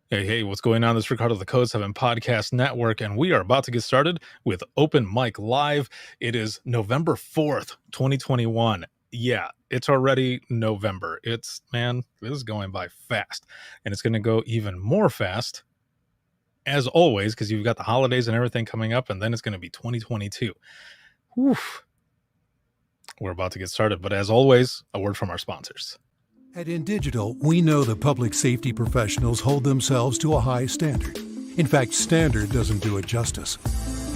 Hey, what's going on? This is Ricardo, the Code 7 Podcast Network, and we are about to get started with Open Mic Live. It is November 4th, 2021. Yeah, it's already November. This is going by fast, and it's going to go even more fast, as always, because you've got the holidays and everything coming up, and then it's going to be 2022. Whew. We're about to get started, but as always, a word from our sponsors. At InDigital, we know that public safety professionals hold themselves to a high standard. In fact, standard doesn't do it justice.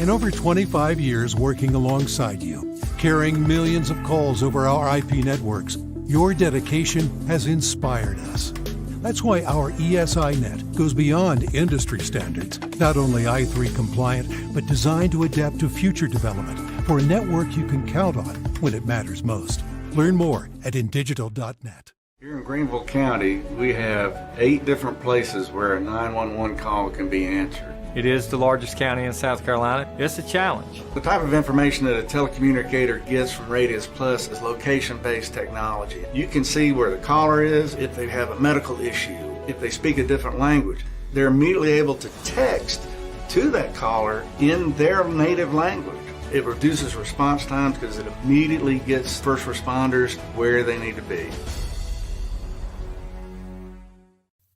In over 25 years working alongside you, carrying millions of calls over our IP networks, your dedication has inspired us. That's why our ESI Net goes beyond industry standards, not only I3 compliant, but designed to adapt to future development for a network you can count on when it matters most. Learn more at indigital.net. Here in Greenville County, we have 8 different places where a 911 call can be answered. It is the largest county in South Carolina. It's a challenge. The type of information that a telecommunicator gets from Radius Plus is location-based technology. You can see where the caller is, if they have a medical issue, if they speak a different language. They're immediately able to text to that caller in their native language. It reduces response times because it immediately gets first responders where they need to be.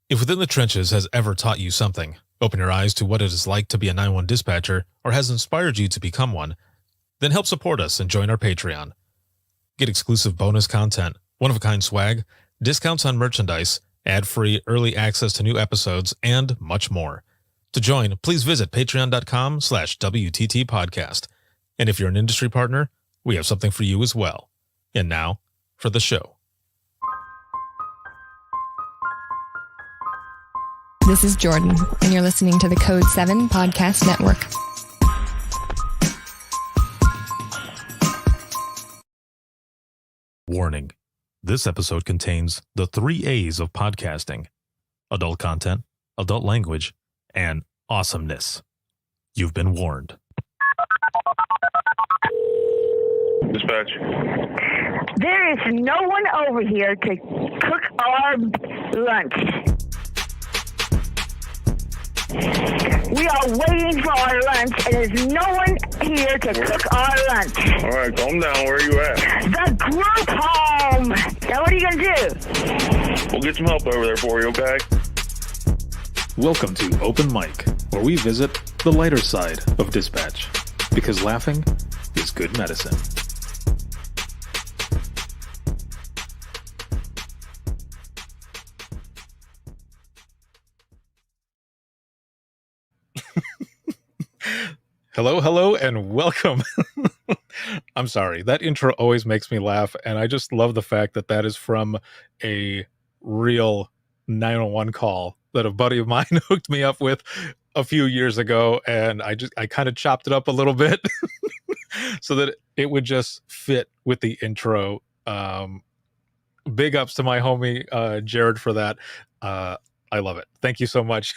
If Within the Trenches has ever taught you something, open your eyes to what it is like to be a 911 dispatcher, or has inspired you to become one, then help support us and join our Patreon. Get exclusive bonus content, one-of-a-kind swag, discounts on merchandise, ad-free early access to new episodes, and much more. To join, please visit patreon.com/WTT podcast. And if you're an industry partner, we have something for you as well. And now, for the show. This is Jordan, and you're listening to the Code 7 Podcast Network. Warning. This episode contains the 3 A's of podcasting: adult content, adult language, and awesomeness. You've been warned. Dispatch. There is no one over here to cook our lunch. We are waiting for our lunch, and there's no one here to cook our lunch. All right, calm down. Where are you at? The group home. Now, what are you going to do? We'll get some help over there for you, okay? Welcome to Open Mic, where we visit the lighter side of dispatch, because laughing is good medicine. Hello, and welcome. I'm sorry, that intro always makes me laugh, and I just love the fact that that is from a real 911 call that a buddy of mine hooked me up with a few years ago, and I kind of chopped it up a little bit so that it would just fit with the intro. Big ups to my homie Jared for that. I love it. Thank you so much.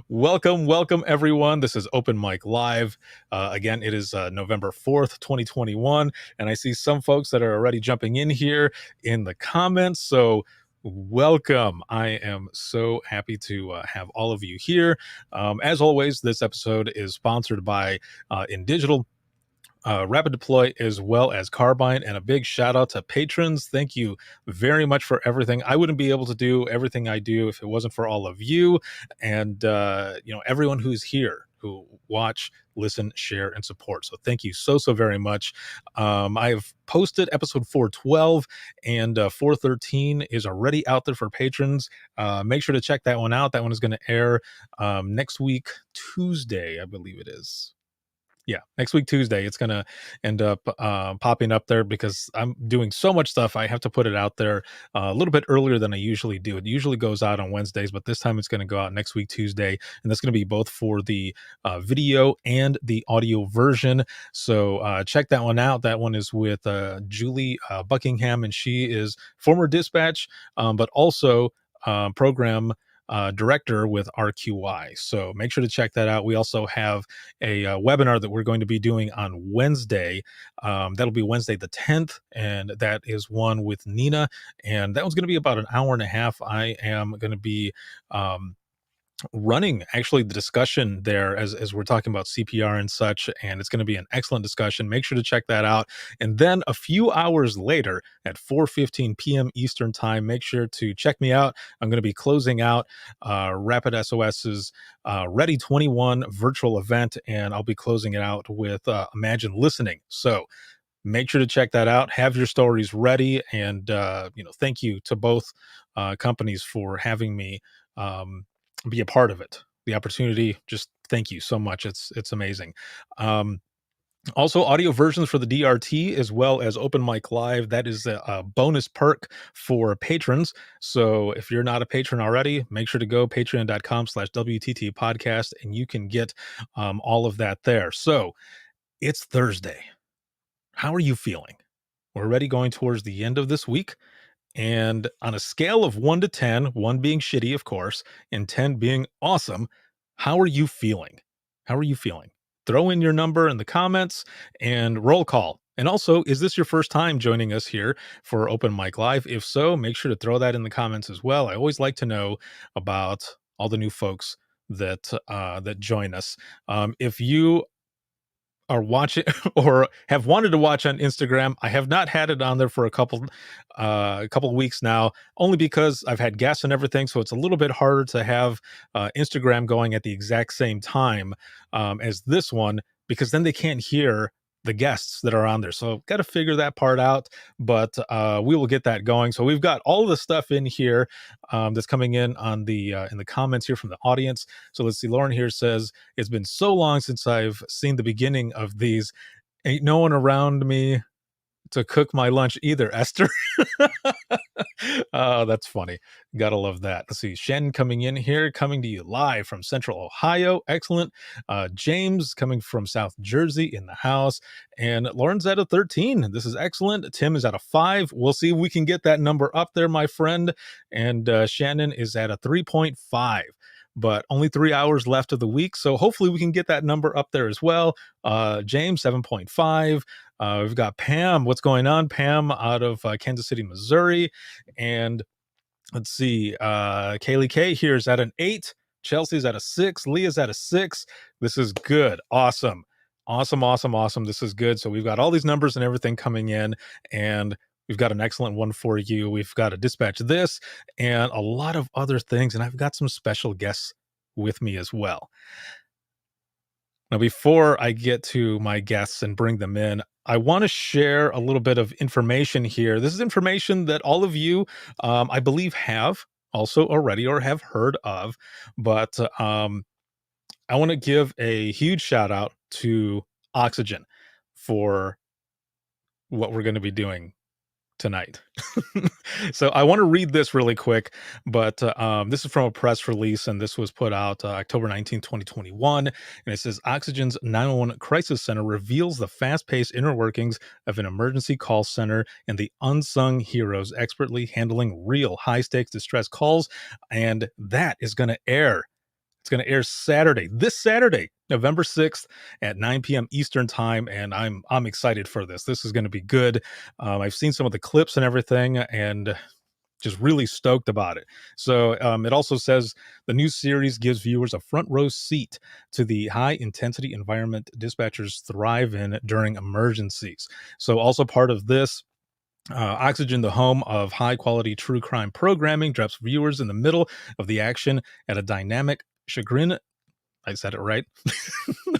Welcome, everyone. This is Open Mic Live. Again, it is November 4th, 2021, and I see some folks that are already jumping in here in the comments, so welcome. I am so happy to have all of you here. As always, this episode is sponsored by InDigital, Rapid Deploy, as well as Carbine, and a big shout out to patrons. Thank you very much for everything. I wouldn't be able to do everything I do if it wasn't for all of you, and everyone who's here, who watch, listen, share, and support. So thank you so very much. I've posted episode 412, and 413 is already out there for patrons. Make sure to check that one out. That one is going to air next week, Tuesday, I believe it is. Yeah, next week, Tuesday, it's going to end up popping up there because I'm doing so much stuff. I have to put it out there a little bit earlier than I usually do. It usually goes out on Wednesdays, but this time it's going to go out next week, Tuesday. And that's going to be both for the video and the audio version. So check that one out. That one is with Julie Buckingham, and she is former dispatch, but also program director with RQI. So make sure to check that out. We also have a webinar that we're going to be doing on Wednesday. That'll be Wednesday the 10th, and that is one with Nina, and that one's going to be about an hour and a half. I am going to be running actually the discussion there as we're talking about CPR and such, and it's going to be an excellent discussion. Make sure to check that out. And then a few hours later at 4:15 p.m. Eastern time, make sure to check me out. I'm going to be closing out Rapid SOS's Ready 21 virtual event, and I'll be closing it out with Imagine Listening. So make sure to check that out. Have your stories ready, and thank you to both companies for having me be a part of it. The opportunity, just thank you so much. It's amazing. Also, audio versions for the DRT as well as Open Mic Live. That is a bonus perk for patrons. So if you're not a patron already, make sure to go patreon.com/WTT podcast, and you can get all of that there. So it's Thursday. How are you feeling? We're already going towards the end of this week. And on a scale of 1 to 10, 1 being shitty, of course, and 10 being awesome, how are you feeling? How are you feeling? Throw in your number in the comments and roll call. And also, is this your first time joining us here for Open Mic Live? If so, make sure to throw that in the comments as well. I always like to know about all the new folks that join us. If you are watching or have wanted to watch on Instagram, I have not had it on there for a couple of weeks now, only because I've had guests and everything, so it's a little bit harder to have Instagram going at the exact same time as this one, because then they can't hear the guests that are on there. So got to figure that part out, but we will get that going. So we've got all the stuff in here that's coming in on the in the comments here from the audience. So let's see. Lauren here says, it's been so long since I've seen the beginning of these. Ain't no one around me to cook my lunch either, Esther. Oh, that's funny. Gotta love that. Let's see. Shen coming in here, coming to you live from Central Ohio. Excellent. James coming from South Jersey in the house. And Lauren's at a 13. This is excellent. Tim is at a 5. We'll see if we can get that number up there, my friend. And Shannon is at a 3.5. But only 3 hours left of the week. So hopefully we can get that number up there as well. James, 7.5. We've got Pam. What's going on? Pam out of Kansas City, Missouri. And let's see. Kaylee K here is at an 8. Chelsea's at a 6. Leah's at a 6. This is good. Awesome. Awesome. This is good. So we've got all these numbers and everything coming in, and we've got an excellent one for you. We've got to dispatch this and a lot of other things. And I've got some special guests with me as well. Now, before I get to my guests and bring them in, I want to share a little bit of information here. This is information that all of you, I believe, have also already or have heard of. But I want to give a huge shout out to Oxygen for what we're going to be doing tonight. So I want to read this really quick, but this is from a press release, and this was put out October 19, 2021. And it says, Oxygen's 911 Crisis Center reveals the fast-paced inner workings of an emergency call center and the unsung heroes expertly handling real high-stakes distress calls. And that is going to air. It's going to air this Saturday, November 6th at 9 p.m. Eastern time, and I'm excited for this. This is going to be good. I've seen some of the clips and everything, and just really stoked about it. So it also says the new series gives viewers a front row seat to the high-intensity environment dispatchers thrive in during emergencies. So also part of this, Oxygen, the home of high-quality true crime programming, drops viewers in the middle of the action at a dynamic Chagrin, I said it right,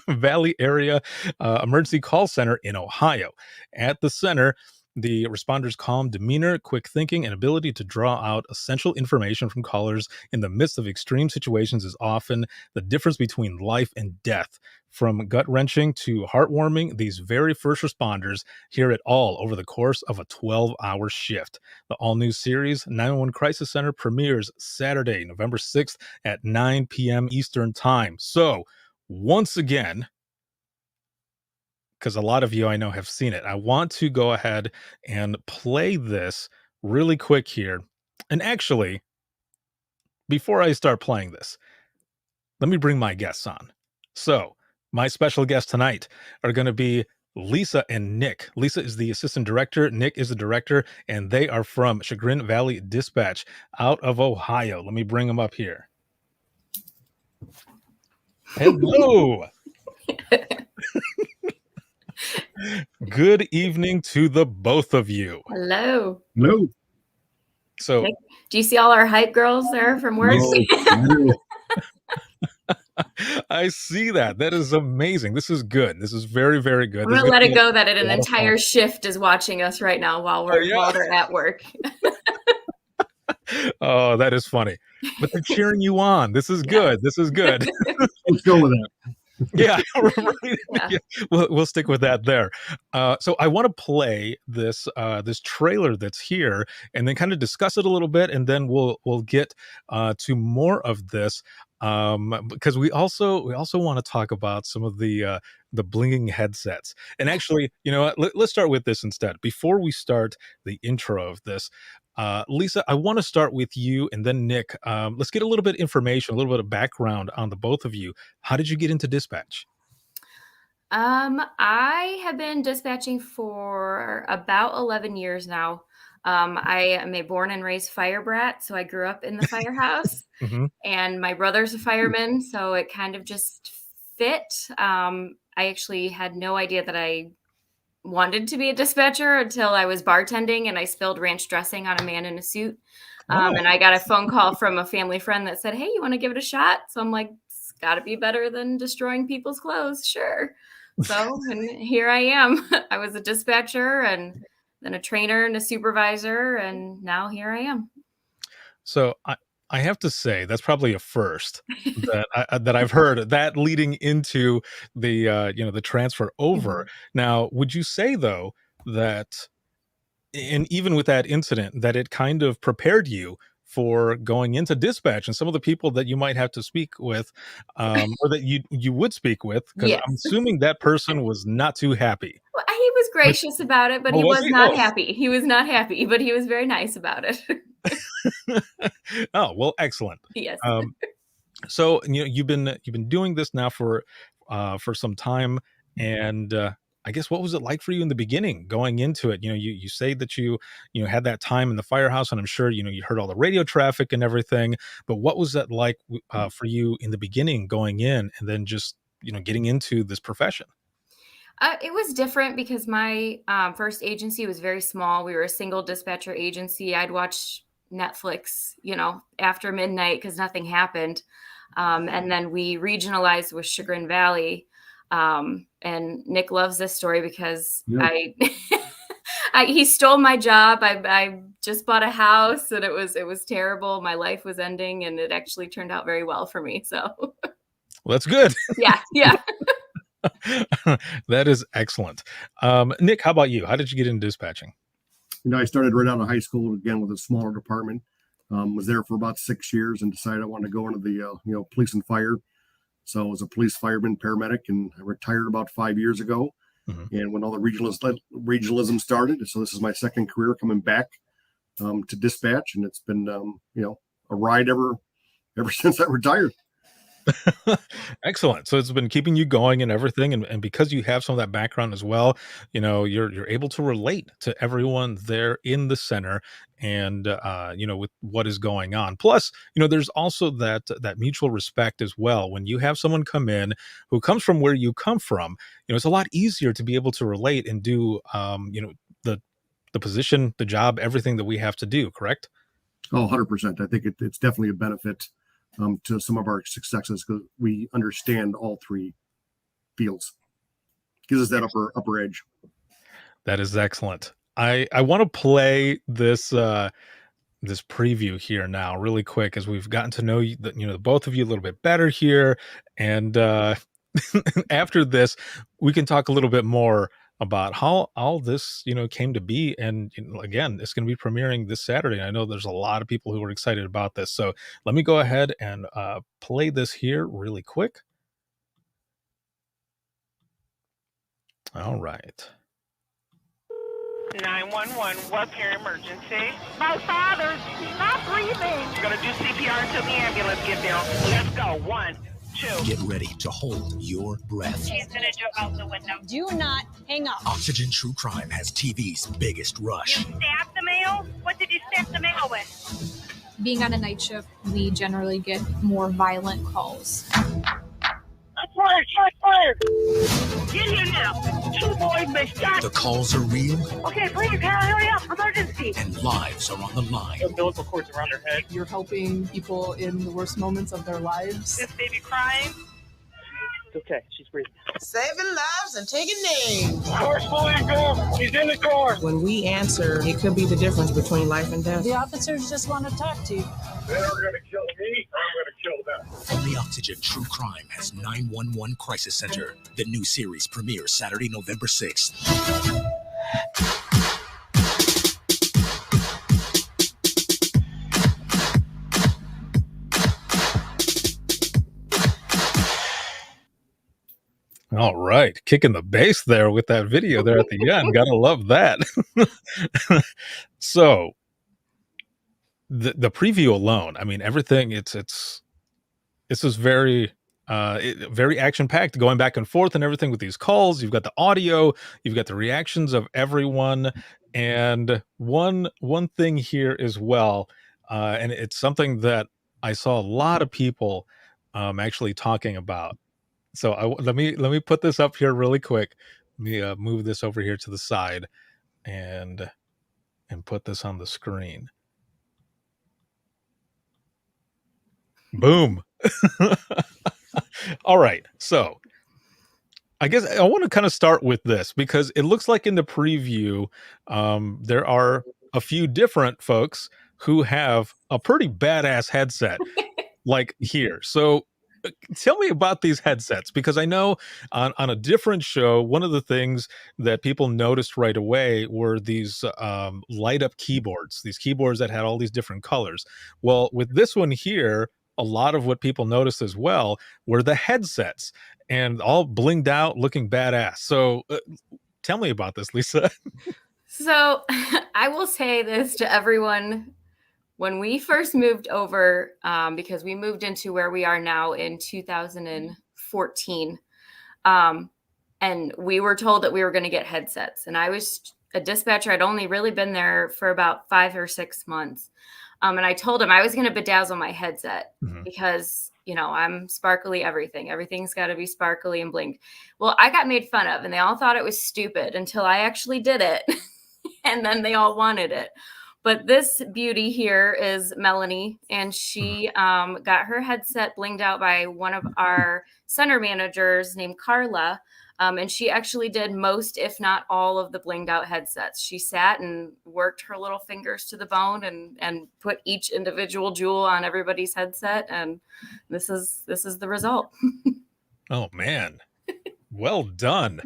Valley area emergency call center in Ohio. At the center, the responders' calm demeanor, quick thinking, and ability to draw out essential information from callers in the midst of extreme situations is often the difference between life and death. From gut-wrenching to heartwarming, these very first responders hear it all over the course of a 12-hour shift. The all-new series, 911 Crisis Center, premieres Saturday, November 6th at 9 p.m. Eastern Time. So, once again, because a lot of you I know have seen it, I want to go ahead and play this really quick here. And actually, before I start playing this, let me bring my guests on. So, my special guests tonight are going to be Lisa and Nick. Lisa is the assistant director. Nick is the director, and they are from Chagrin Valley Dispatch out of Ohio. Let me bring them up here. Hello. Good evening to the both of you. Hello. No. So, Nick, do you see all our hype girls there from work? I see that. That is amazing. This is good. This is very, very good. I'm This gonna is let gonna it be go that an a lot of fun. entire shift is watching us right now while they're at work. Oh, that is funny. But they're cheering you on. This is good. This is good. Let's go with that. Yeah, right. Yeah. Yeah. We'll stick with that there. So I want to play this this trailer that's here, and then kind of discuss it a little bit, and then we'll get to more of this, because we also want to talk about some of the blinging headsets. And actually, you know what? Let's start with this instead. Before we start the intro of this, Lisa, I want to start with you, and then Nick. Let's get a little bit of information, a little bit of background on the both of you. How did you get into dispatch? I have been dispatching for about 11 years now. I am a born and raised fire brat, so I grew up in the firehouse, Mhm. and my brother's a fireman, so it kind of just fit. I actually had no idea that I wanted to be a dispatcher until I was bartending and I spilled ranch dressing on a man in a suit. And I got a phone call from a family friend that said, "Hey, you want to give it a shot?" So I'm like, it's got to be better than destroying people's clothes. Sure. So, and here I am. I was a dispatcher and then a trainer and a supervisor. And now here I am. So I have to say that's probably a first that I've heard, that leading into the the transfer over. Now, would you say though that, and even with that incident, that it kind of prepared you for going into dispatch and some of the people that you might have to speak with, or that you would speak with? Because Yes. I'm assuming that person was not too happy. Well, he was gracious about it, but Oh, he was was he? not Oh. happy. He was not happy, but he was very nice about it. Oh, well, excellent. Yes. So you've been doing this now for some time, and I guess, what was it like for you in the beginning going into it? You say that you had that time in the firehouse, and I'm sure you heard all the radio traffic and everything. But what was that like for you in the beginning going in, and then just getting into this profession? It was different because my first agency was very small. We were a single dispatcher agency. I'd watch Netflix, after midnight because nothing happened. And then we regionalized with Chagrin Valley. And Nick loves this story because he stole my job. I just bought a house and it was terrible. My life was ending, and it actually turned out very well for me. So Well, that's good. yeah. That is excellent. Nick, how about you? How did you get into dispatching? I started right out of high school again with a smaller department. Was there for about 6 years and decided I wanted to go into the police and fire. So I was a police fireman paramedic, and I retired about 5 years ago. Mm-hmm. And when all the regionalism started, so this is my second career coming back to dispatch, and it's been a ride ever since I retired. Excellent. So it's been keeping you going and everything, and because you have some of that background as well, you're able to relate to everyone there in the center, and with what is going on. Plus, there's also that mutual respect as well. When you have someone come in who comes from where you come from, it's a lot easier to be able to relate and do the position, the job, everything that we have to do. Correct? Oh, 100%. I think it's definitely a benefit to some of our successes because we understand all three fields. Gives us that upper edge. That is excellent. I want to play this this preview here now really quick, as we've gotten to know you, the both of you a little bit better here, and after this we can talk a little bit more about how all this came to be. And again, it's going to be premiering this Saturday. I know there's a lot of people who are excited about this, so let me go ahead and play this here really quick. All right. 911, what's your emergency? My father, he's not breathing. We're gonna do CPR until the ambulance gets there. Let's go. 1, 2. Get ready to hold your breath. She's gonna jump out the window. Do not hang up. Oxygen True Crime has TV's biggest rush. You stabbed the male? What did you stab the male with? being on a night shift, we generally get more violent calls. Fire! Get here now! 2 boys been shot! The calls are real. Okay, please, hurry up! Emergency! And lives are on the line. Umbilical cords around their head. You're helping people in the worst moments of their lives. This baby crying. It's okay, she's breathing. Saving lives and taking names. Car's fully engulfed. She's in the car. When we answer, it could be the difference between life and death. The officers just want to talk to you. They're gonna kill me, I'm gonna kill them. Only Oxygen True Crime has 911 Crisis Center. The new series premieres Saturday, November 6th. All right, kicking the bass there with that video there at the end. Gotta love that. So the preview alone, I mean, everything it's just very very action packed, going back and forth and everything with these calls. You've got the audio, you've got the reactions of everyone, and one thing here as well, and it's something that I saw a lot of people actually talking about. So let me put this up here really quick. Let me move this over here to the side and put this on the screen. Boom. All right. So I guess I want to kind of start with this because it looks like in the preview, there are a few different folks who have a pretty badass headset like here. So tell me about these headsets, because I know on a different show, one of the things that people noticed right away were these light up keyboards, these keyboards that had all these different colors. Well, with this one here, a lot of what people noticed as well were the headsets, and all blinged out, looking badass. So tell me about this, Lisa. So I will say this to everyone. When we first moved over, because we moved into where we are now in 2014, and we were told that we were going to get headsets. And I was a dispatcher. I'd only really been there for about 5 or 6 months. And I told him I was going to bedazzle my headset because, you know, I'm sparkly everything. Everything's got to be sparkly and blink. Well, I got made fun of, and they all thought it was stupid until I actually did it. And then they all wanted it. But this beauty here is Melanie, and she got her headset blinged out by one of our center managers named Carla. And she actually did most, if not all, of the blinged out headsets. She sat and worked her little fingers to the bone and put each individual jewel on everybody's headset. And this is the result. Oh, man. Well done.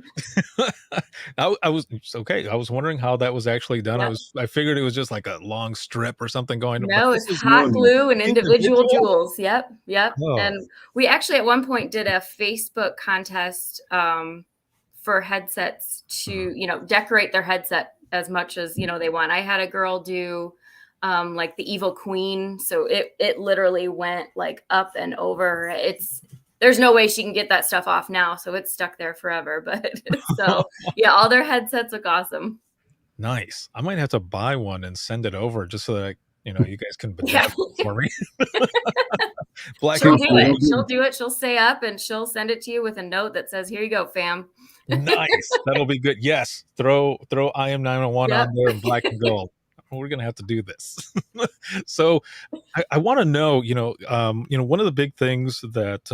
I was okay. I was wondering how that was actually done. Yep. I figured it was just like a long strip or something going. No, it's hot glue and individual jewels. Yep. Oh. And we actually at one point did a Facebook contest for headsets to, you know, decorate their headset as much as, you know, they want. I had a girl do like the Evil Queen. So it literally went like up and over. There's no way she can get that stuff off now, so it's stuck there forever. But so yeah, all their headsets look awesome. Nice. I might have to buy one and send it over just so that you guys can bedazzle it for me. She'll do it. She'll do it. She'll stay up and she'll send it to you with a note that says, "Here you go, fam." Nice. That'll be good. Yes. Throw I Am 911 on there in black and gold. We're gonna have to do this. So I want to know, one of the big things that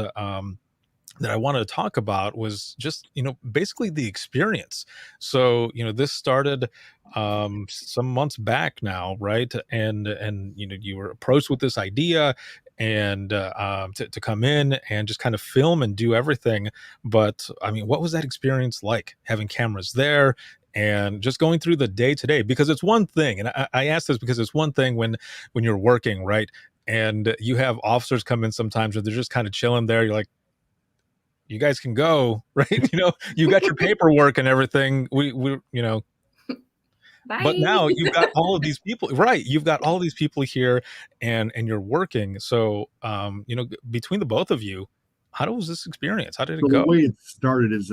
that I wanted to talk about was just, basically the experience. So, this started some months back now, right? And you were approached with this idea and to come in and just kind of film and do everything. But I mean, what was that experience like, having cameras there and just going through the day to day? Because it's one thing, and I ask this because it's one thing when you're working, right? And you have officers come in sometimes where they're just kind of chilling there. You're like, you guys can go, right? You got your paperwork and everything. We Bye. But now you've got all of these people, right? You've got all these people here and you're working. So, between the both of you, how was this experience? How did it go? The way it started is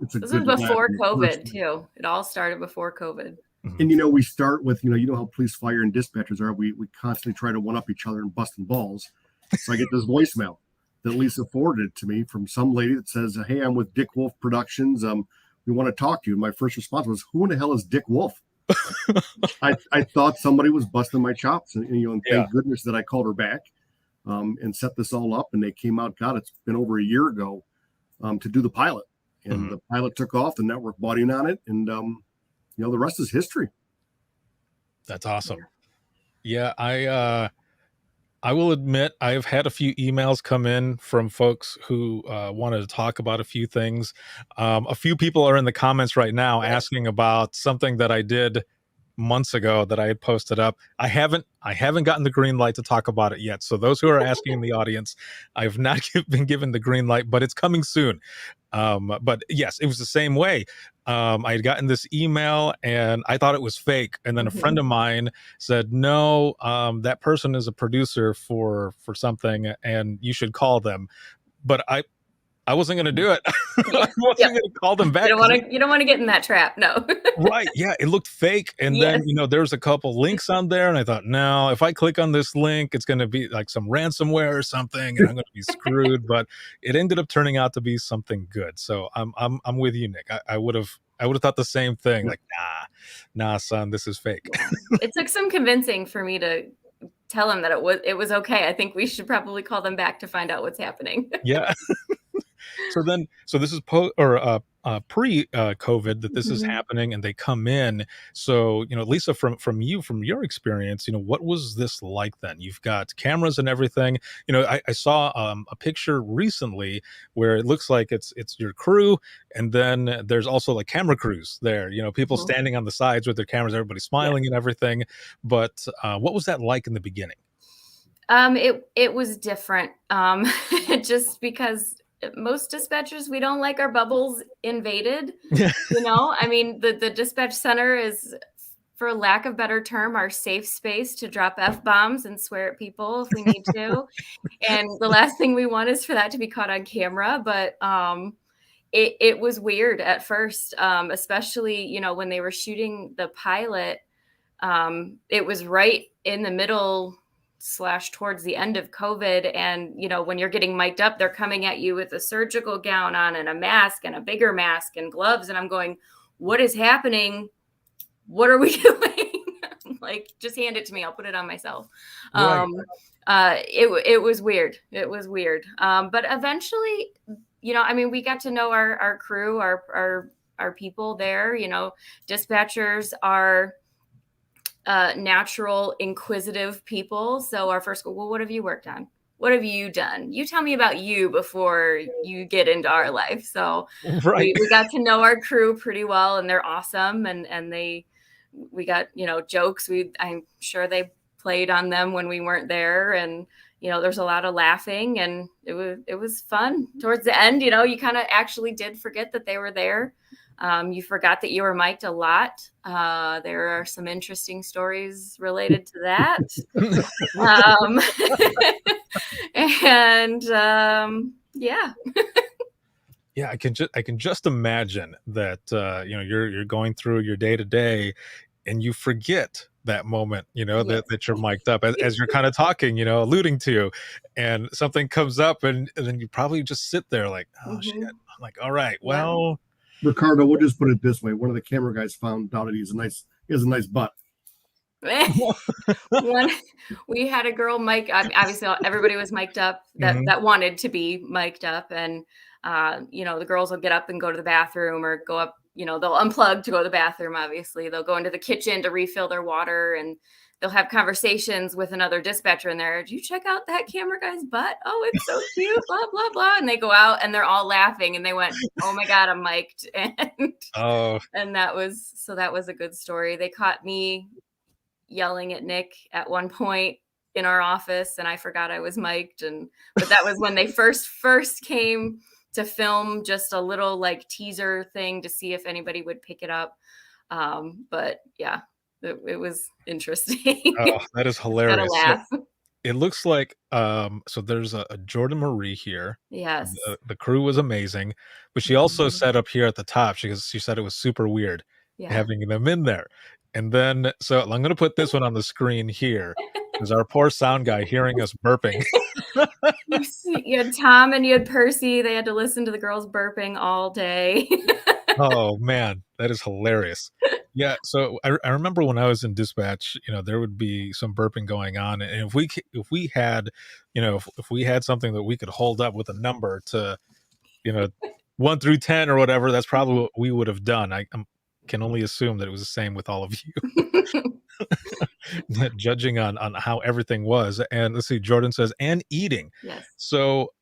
this was before COVID too. It all started before COVID. And, we start with, how police, fire, and dispatchers are. We constantly try to one-up each other and busting balls. So I get this voicemail that Lisa forwarded to me from some lady that says, "Hey, I'm with Dick Wolf Productions. We want to talk to you." My first response was, "Who in the hell is Dick Wolf?" I thought somebody was busting my chops, and thank goodness that I called her back and set this all up. And they came out. God, it's been over a year ago to do the pilot, and the pilot took off. The network bought in on it, and the rest is history. That's awesome. Yeah, I will admit I've had a few emails come in from folks who wanted to talk about a few things. A few people are in the comments right now asking about something that I did months ago that I had posted up. I haven't gotten the green light to talk about it yet. So those who are asking in the audience, I've not been given the green light, but it's coming soon. But yes, it was the same way. I had gotten this email and I thought it was fake. And then a friend of mine said, "No, that person is a producer for something and you should call them." But I wasn't going to do it. I wasn't going to call them back. You don't want to get in that trap. No. Right. Yeah. It looked fake. And then, there's a couple links on there. And I thought, no, if I click on this link, it's going to be like some ransomware or something and I'm going to be screwed. But it ended up turning out to be something good. So I'm with you, Nick. I would have thought the same thing. Like, nah, son, this is fake. It took some convincing for me to tell him that it was okay. I think we should probably call them back to find out what's happening. Yeah. So this is pre-COVID that this is happening, and they come in. So Lisa, from your experience, what was this like then? You've got cameras and everything. I saw a picture recently where it looks like it's your crew, and then there's also like camera crews there. People standing on the sides with their cameras, everybody smiling and everything. But what was that like in the beginning? It was different, just because most dispatchers, we don't like our bubbles invaded. I mean, the dispatch center is, for lack of better term, our safe space to drop F-bombs and swear at people if we need to. And the last thing we want is for that to be caught on camera. But it was weird at first, especially, when they were shooting the pilot. It was right in the middle / towards the end of COVID. And, when you're getting mic'd up, they're coming at you with a surgical gown on and a mask and a bigger mask and gloves. And I'm going, what is happening? What are we doing? Like, just hand it to me. I'll put it on myself. Right. It was weird. It was weird. But eventually, we got to know our crew, our people there. Dispatchers are natural, inquisitive people. So our first, well, what have you worked on? What have you done? You tell me about you before you get into our life. So we got to know our crew pretty well, and they're awesome. And we got, jokes. I'm sure they played on them when we weren't there. And, there's a lot of laughing, and it was fun. Towards the end, you kind of actually did forget that they were there. You forgot that you were mic'd a lot. There are some interesting stories related to that. Yeah. Yeah, I can just imagine that you're going through your day to day, and you forget that moment, that you're mic'd up as you're kind of talking, alluding to, and something comes up, and then you probably just sit there like, oh shit. I'm like, all right, well. Ricardo, we'll just put it this way. One of the camera guys found out that he has a nice butt. We had a girl mic. Obviously, everybody was mic'd up that wanted to be mic'd up. And, the girls will get up and go to the bathroom, or go up, they'll unplug to go to the bathroom. Obviously, they'll go into the kitchen to refill their water, and they'll have conversations with another dispatcher in there. Did you check out that camera guy's butt? Oh, it's so cute, blah, blah, blah. And they go out and they're all laughing, and they went, oh my God, I'm mic'd. And that was a good story. They caught me yelling at Nick at one point in our office, and I forgot I was mic'd. But that was when they first came to film just a little like teaser thing to see if anybody would pick it up. But yeah. It was interesting. Oh, that is hilarious. Gotta laugh. So it looks like so there's a Jordan Marie here. Yes. The crew was amazing, but she also said up here at the top, she said it was super weird having them in there. And then, so I'm going to put this one on the screen here. Is our poor sound guy hearing us burping? You had Tom and you had Percy. They had to listen to the girls burping all day. Oh man, that is hilarious. Yeah, so I remember when I was in dispatch, there would be some burping going on, and if we had, if we had something that we could hold up with a number to, 1 through 10 or whatever, that's probably what we would have done. I can only assume that it was the same with all of you. Judging on how everything was. And let's see, Jordan says, and eating. Yes. So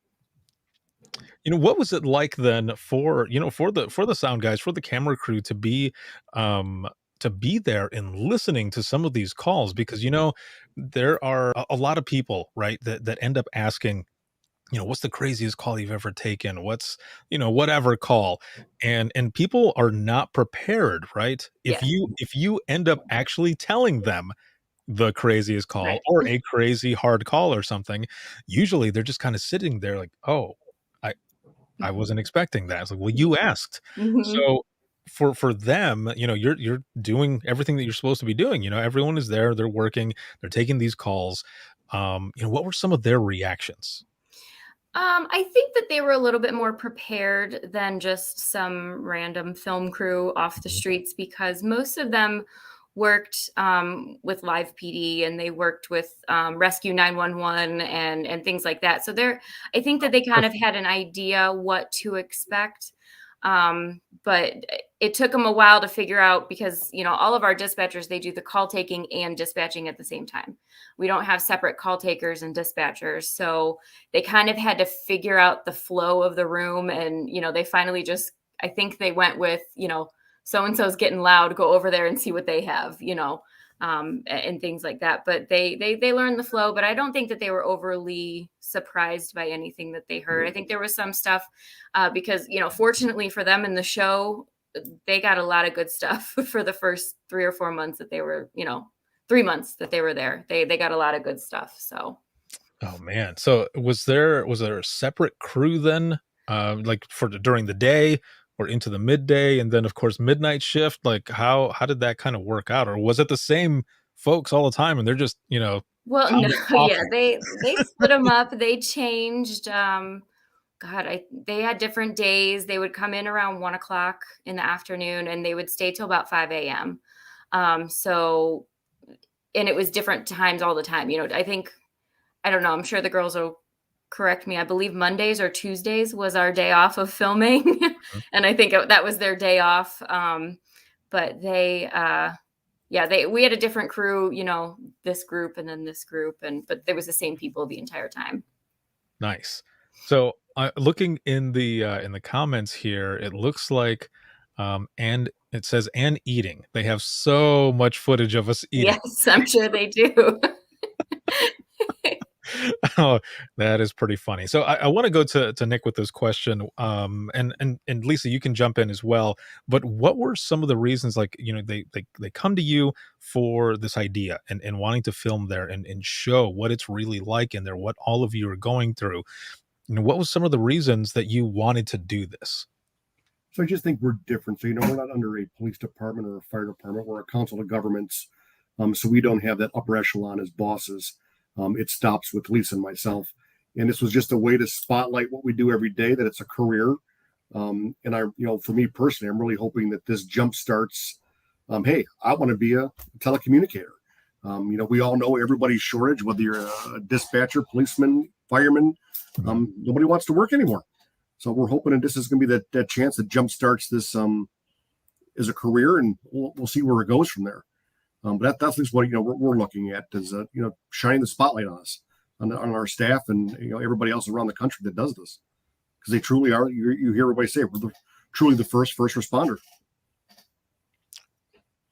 what was it like then for the sound guys, for the camera crew to be there and listening to some of these calls? Because there are a lot of people, right, that end up asking, what's the craziest call you've ever taken? What's, whatever call. And people are not prepared, right? If you end up actually telling them the craziest call, Right. or a crazy hard call or something, usually they're just kind of sitting there like, oh, I wasn't expecting that. It's like, well, you asked. Mhm. So for them, you're doing everything that you're supposed to be doing. Everyone is there, they're working, they're taking these calls. What were some of their reactions? I think that they were a little bit more prepared than just some random film crew off the streets, because most of them worked with Live PD, and they worked with Rescue 911 and things like that. So I think that they kind of had an idea what to expect. But it took them a while to figure out, because, all of our dispatchers, they do the call taking and dispatching at the same time. We don't have separate call takers and dispatchers. So they kind of had to figure out the flow of the room. And, they finally I think they went with, so-and-so's getting loud, go over there and see what they have, and things like that. But they learned the flow, but I don't think that they were overly surprised by anything that they heard. I think there was some stuff because, fortunately for them in the show, they got a lot of good stuff for the first 3 or 4 months that they were, 3 months that they were there. They got a lot of good stuff. So. Oh man. So was there a separate crew then, like during the day or into the midday, and then of course midnight shift? Like how did that kind of work out? Or was it the same folks all the time and they're just, Well, no, yeah, they split them up. They changed. They had different days. They would come in around 1:00 in the afternoon, and they would stay till about 5 a.m. So, and it was different times all the time. I don't know. I'm sure the girls will correct me. I believe Mondays or Tuesdays was our day off of filming. And I think that was their day off. But we had a different crew, this group and then this group, but there was the same people the entire time. Nice. So looking in the comments here, it looks like, and it says, and eating. They have so much footage of us eating. Yes, I'm sure they do. Oh, that is pretty funny. So I want to go to Nick with this question. And Lisa, you can jump in as well. But what were some of the reasons, like, they come to you for this idea and wanting to film there and show what it's really like in there, what all of you are going through? What was some of the reasons that you wanted to do this? So I just think we're different. So, we're not under a police department or a fire department. We're a council of governments. So we don't have that upper echelon as bosses. It stops with Lisa and myself. And this was just a way to spotlight what we do every day, that it's a career. And for me personally, I'm really hoping that this jump starts. Hey, I want to be a telecommunicator. We all know everybody's shortage, whether you're a dispatcher, policeman, fireman, nobody wants to work anymore. So we're hoping that this is going to be that chance that jump starts this as a career, and we'll see where it goes from there. But that's at least what we're looking at, is shining the spotlight on us, on our staff, and everybody else around the country that does this, because they truly are. You hear everybody say we're truly the first responder.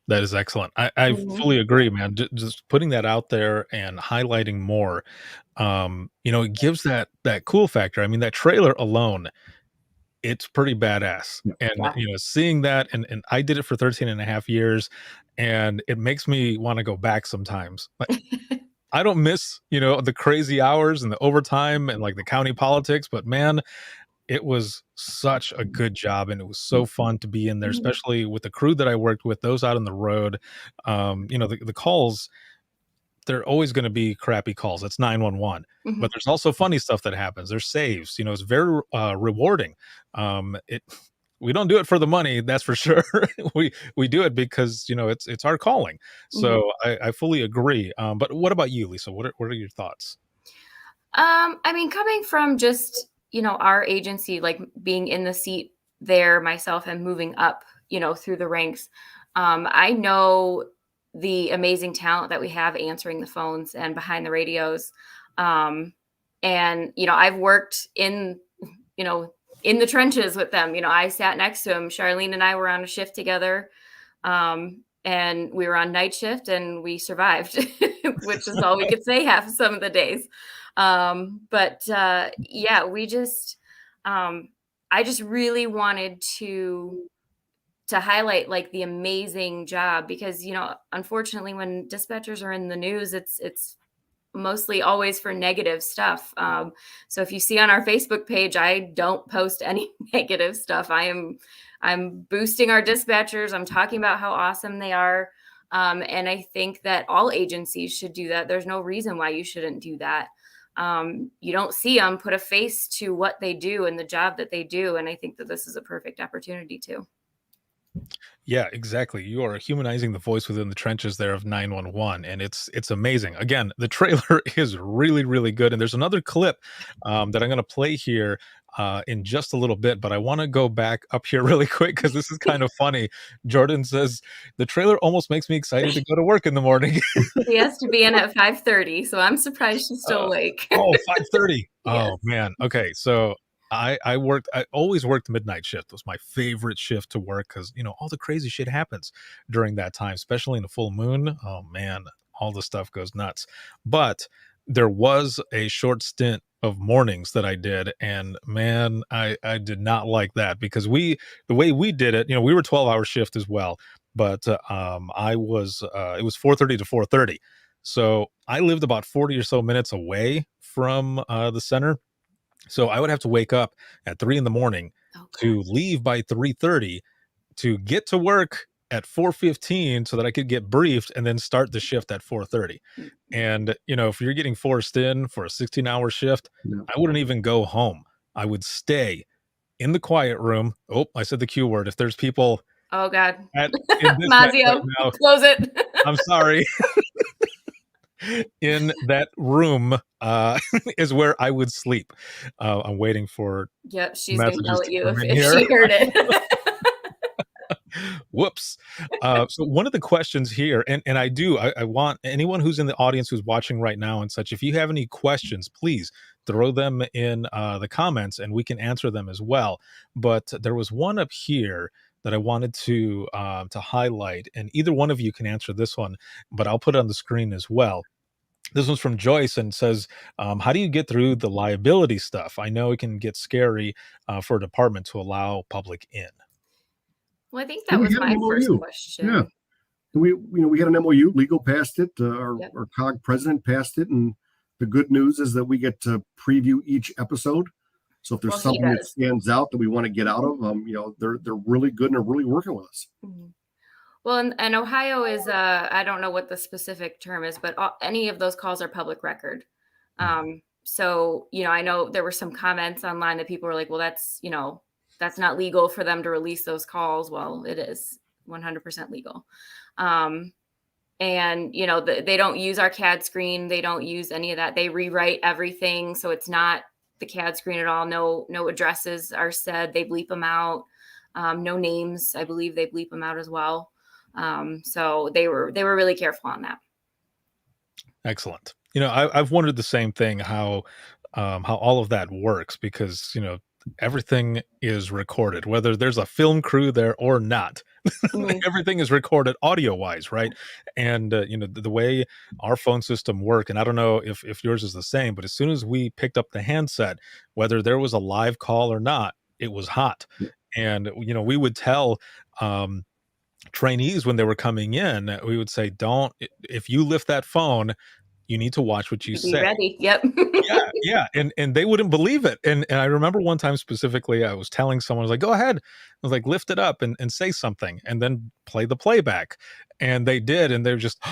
That is excellent. I fully agree, man. Just putting that out there and highlighting more, it gives that cool factor. I mean, that trailer alone, it's pretty badass. And, seeing that, and I did it for 13 and a half years, and it makes me want to go back sometimes. Like, I don't miss, the crazy hours and the overtime and like the county politics, but man, it was such a good job, and it was so fun to be in there, especially with the crew that I worked with, those out on the road. The calls, they're always going to be crappy calls. It's 911, but there's also funny stuff that happens. There's saves. It's very rewarding. We don't do it for the money, that's for sure. we do it because it's our calling. So I fully agree. But what about you, Lisa? What are your thoughts? Coming from just our agency, like being in the seat there myself and moving up, through the ranks, I know the amazing talent that we have answering the phones and behind the radios. And I've worked in the trenches with them. I sat next to him. Charlene and I were on a shift together, and we were on night shift, and we survived, which is all we could say half of some of the days. We just, I just really wanted to highlight like the amazing job, because, unfortunately when dispatchers are in the news, it's mostly always for negative stuff. So if you see on our Facebook page, I don't post any negative stuff. I'm boosting our dispatchers. I'm talking about how awesome they are. And I think that all agencies should do that. There's no reason why you shouldn't do that. You don't see them put a face to what they do and the job that they do. And I think that this is a perfect opportunity to. Yeah, exactly. You are humanizing the voice within the trenches there of 911, and it's amazing. Again, the trailer is really, really good, and there's another clip that I'm going to play here in just a little bit, but I want to go back up here really quick because this is kind of funny. Jordan says, the trailer almost makes me excited to go to work in the morning. He has to be in at 5:30, so I'm surprised she's still awake. 5:30. Yes. Oh, man. Okay, so I always worked midnight shift. It was my favorite shift to work because, all the crazy shit happens during that time, especially in a full moon. Oh, man, all the stuff goes nuts. But there was a short stint of mornings that I did, and man, I did not like that because the way we did it, we were 12-hour shift as well, but it was 4:30 to 4:30. So I lived about 40 or so minutes away from the center. So I would have to wake up at 3 a.m. to leave by 3:30 to get to work at 4:15 so that I could get briefed and then start the shift at 4:30. And, if you're getting forced in for a 16-hour shift, I wouldn't even go home. I would stay in the quiet room. Oh, I said the Q word. If there's people. Oh, God. Mazio, right close it. I'm sorry. In that room is where I would sleep. I'm waiting for. Yep, she's going to yell at you if she heard it. Whoops. So one of the questions here, and I want anyone who's in the audience who's watching right now and such, if you have any questions, please throw them in the comments and we can answer them as well. But there was one up here that I wanted to highlight, and either one of you can answer this one, but I'll put it on the screen as well. This one's from Joyce and says, how do you get through the liability stuff? I know it can get scary for a department to allow public in. Well, I think that was my first question. Yeah. We had an MOU, legal passed it, our COG president passed it. And the good news is that we get to preview each episode. So if there's something that stands out that we want to get out of, they're really good and are really working with us. Mm-hmm. Well, and Ohio is, I don't know what the specific term is, but any of those calls are public record. So, I know there were some comments online that people were like, well, that's not legal for them to release those calls. Well, it is 100% legal. And, they don't use our CAD screen. They don't use any of that. They rewrite everything. So it's not the CAD screen at all. No addresses are said. They bleep them out. No names. I believe they bleep them out as well. So they were really careful on that. Excellent. I've wondered the same thing, how all of that works, because, everything is recorded, whether there's a film crew there or not. Everything is recorded audio wise, right? And the way our phone system work, and I don't know if yours is the same, but as soon as we picked up the handset, whether there was a live call or not, it was hot. And we would tell trainees when they were coming in, we would say, if you lift that phone, you need to watch what you Be say. ready. Yep. Yeah. And they wouldn't believe it. And I remember one time specifically, I was telling someone, I was like, go ahead. I was like, lift it up and say something and then play the playback. And they did. And they're just,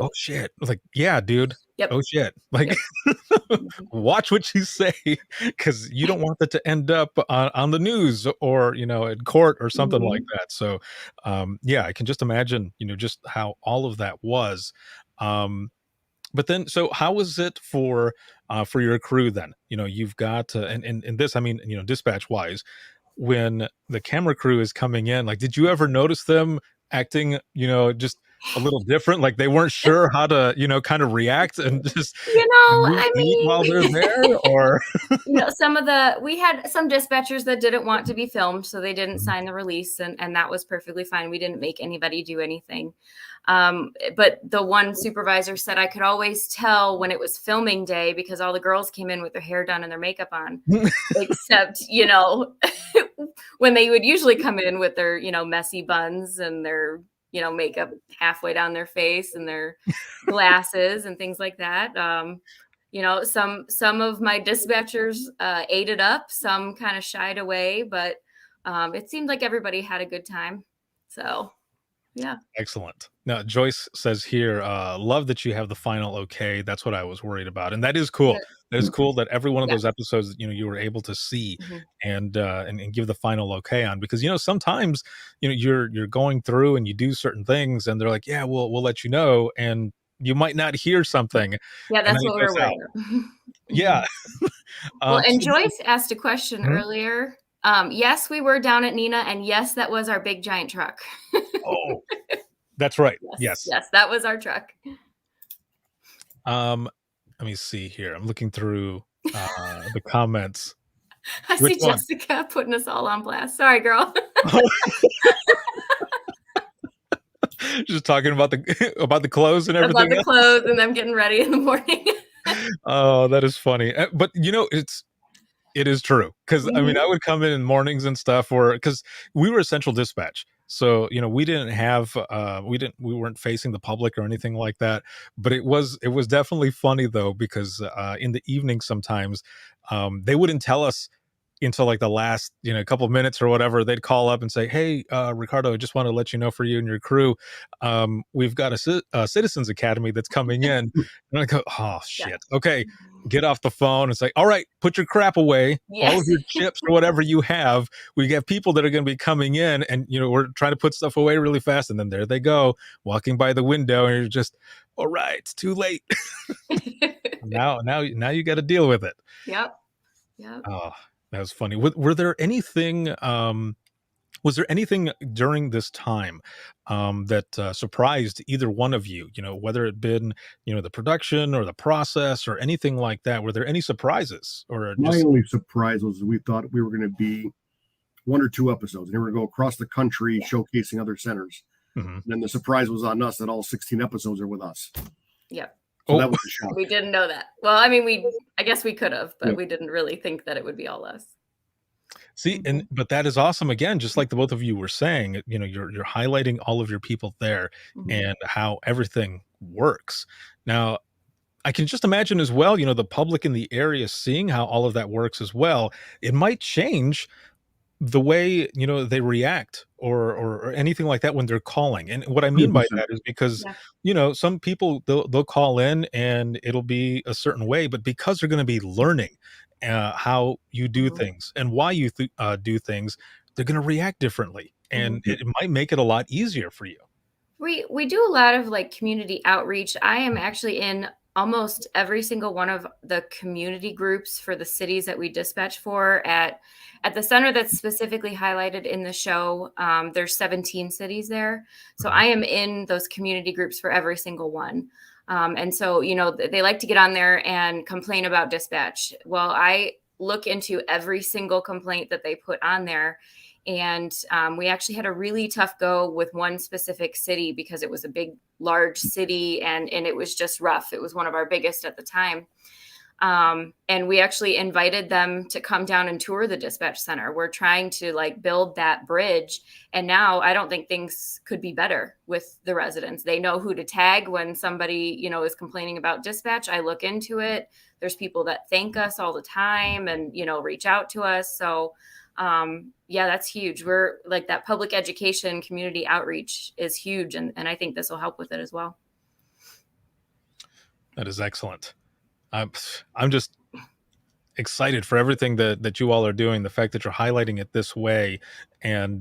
oh shit. I was like, yeah, dude. Yep. Oh shit. Like, watch what you say, because you don't want that to end up on the news or, in court or something like that. So, yeah, I can just imagine, just how all of that was. But then, so how was it for your crew then? You've got, and this, I mean, dispatch wise, when the camera crew is coming in, like, did you ever notice them acting, just a little different? Like they weren't sure how to, kind of react and just, I mean, while they're there, or we had some dispatchers that didn't want to be filmed, so they didn't sign the release, and that was perfectly fine. We didn't make anybody do anything. But the one supervisor said I could always tell when it was filming day because all the girls came in with their hair done and their makeup on, except, when they would usually come in with their, messy buns and their, makeup halfway down their face and their glasses and things like that. Some of my dispatchers ate it up, some kind of shied away, but it seemed like everybody had a good time. So, yeah. Excellent. Now, Joyce says here, love that you have the final okay. That's what I was worried about. And that is cool. Yeah. That is cool that every one of those episodes, you were able to see and give the final okay on, because, sometimes, you're going through and you do certain things and they're like, yeah, we'll let you know. And you might not hear something. Yeah, that's what we're aware of. Yeah. Well, and Joyce asked a question earlier. Yes, we were down at Neenah, and yes, that was our big giant truck. Oh, that's right. Yes, that was our truck. Let me see here. I'm looking through the comments. I see Jessica putting us all on blast. Sorry, girl. Just talking about the clothes and everything. About the clothes and them getting ready in the morning. Oh, that is funny. But it is true, because I mean, I would come in mornings and stuff, because we were Central Dispatch, so we didn't have we weren't facing the public or anything like that. But it was definitely funny though, because in the evening sometimes they wouldn't tell us until like the last couple of minutes or whatever. They'd call up and say, hey, Ricardo, I just want to let you know, for you and your crew, we've got a Citizens Academy that's coming in. And I go, oh shit, okay, get off the phone and say, all right, put your crap away, all of your chips or whatever you have. We have people that are going to be coming in, and we're trying to put stuff away really fast, and then there they go walking by the window, and you're just, all right, it's too late. now you got to deal with it. Yep. Oh, that was funny. Were there anything? Was there anything during this time that surprised either one of you? Whether it been the production or the process or anything like that. Were there any surprises? Or my only surprise was we thought we were going to be 1 or 2 episodes, and we were going to go across the country showcasing other centers. And then the surprise was on us that all 16 episodes are with us. Yep. So that was a shock. We didn't know that. Well, I mean, I guess we could have, but we didn't really think that it would be all us. See, but that is awesome. Again, just like the both of you were saying, you're highlighting all of your people there and how everything works. Now, I can just imagine as well, the public in the area seeing how all of that works as well. It might change the way they react or anything like that when they're calling. And what I mean by that is because some people they'll call in and it'll be a certain way, but because they're going to be learning how you do things and why you do things, they're going to react differently, and it might make it a lot easier for you. We do a lot of like community outreach. I am actually in almost every single one of the community groups for the cities that we dispatch for at the center that's specifically highlighted in the show. There's 17 cities there. So I am in those community groups for every single one. And so, they like to get on there and complain about dispatch. Well, I look into every single complaint that they put on there. And we actually had a really tough go with one specific city because it was a big, large city and it was just rough. It was one of our biggest at the time. And we actually invited them to come down and tour the dispatch center. We're trying to like build that bridge. And now I don't think things could be better with the residents. They know who to tag when somebody, you know, is complaining about dispatch. I look into it. There's people that thank us all the time and, you know, reach out to us. So yeah, that's huge. We're like that public education community outreach is huge. And I think this will help with it as well. That is excellent. I'm just excited for everything that you all are doing. The fact that you're highlighting it this way, and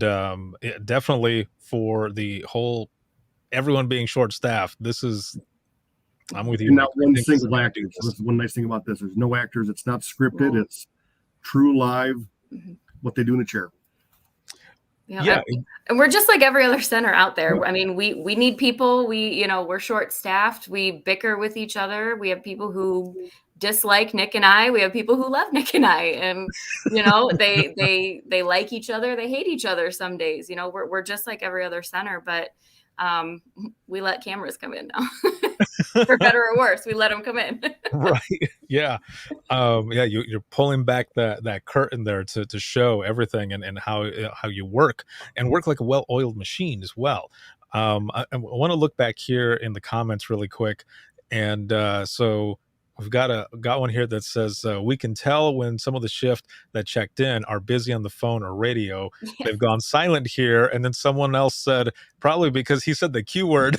definitely for the whole everyone being short-staffed. I'm with you. And not one single actor. So that's one nice thing about this. There's no actors. It's not scripted. No. It's true live. What they do in a chair. Yeah. And we're just like every other center out there. I mean, we need people. We're short staffed. We bicker with each other. We have people who dislike Nick and I. We have people who love Nick and I, and they like each other. They hate each other some days. We're just like every other center, but we let cameras come in now. For better or worse, we let them come in. Right. Yeah. You're pulling back that curtain there to show everything and how you work like a well-oiled machine as well. I want to look back here in the comments really quick. And so we've got one here that says, we can tell when some of the shift that checked in are busy on the phone or radio. Yes. They've gone silent here. And then someone else said, probably because he said the Q word.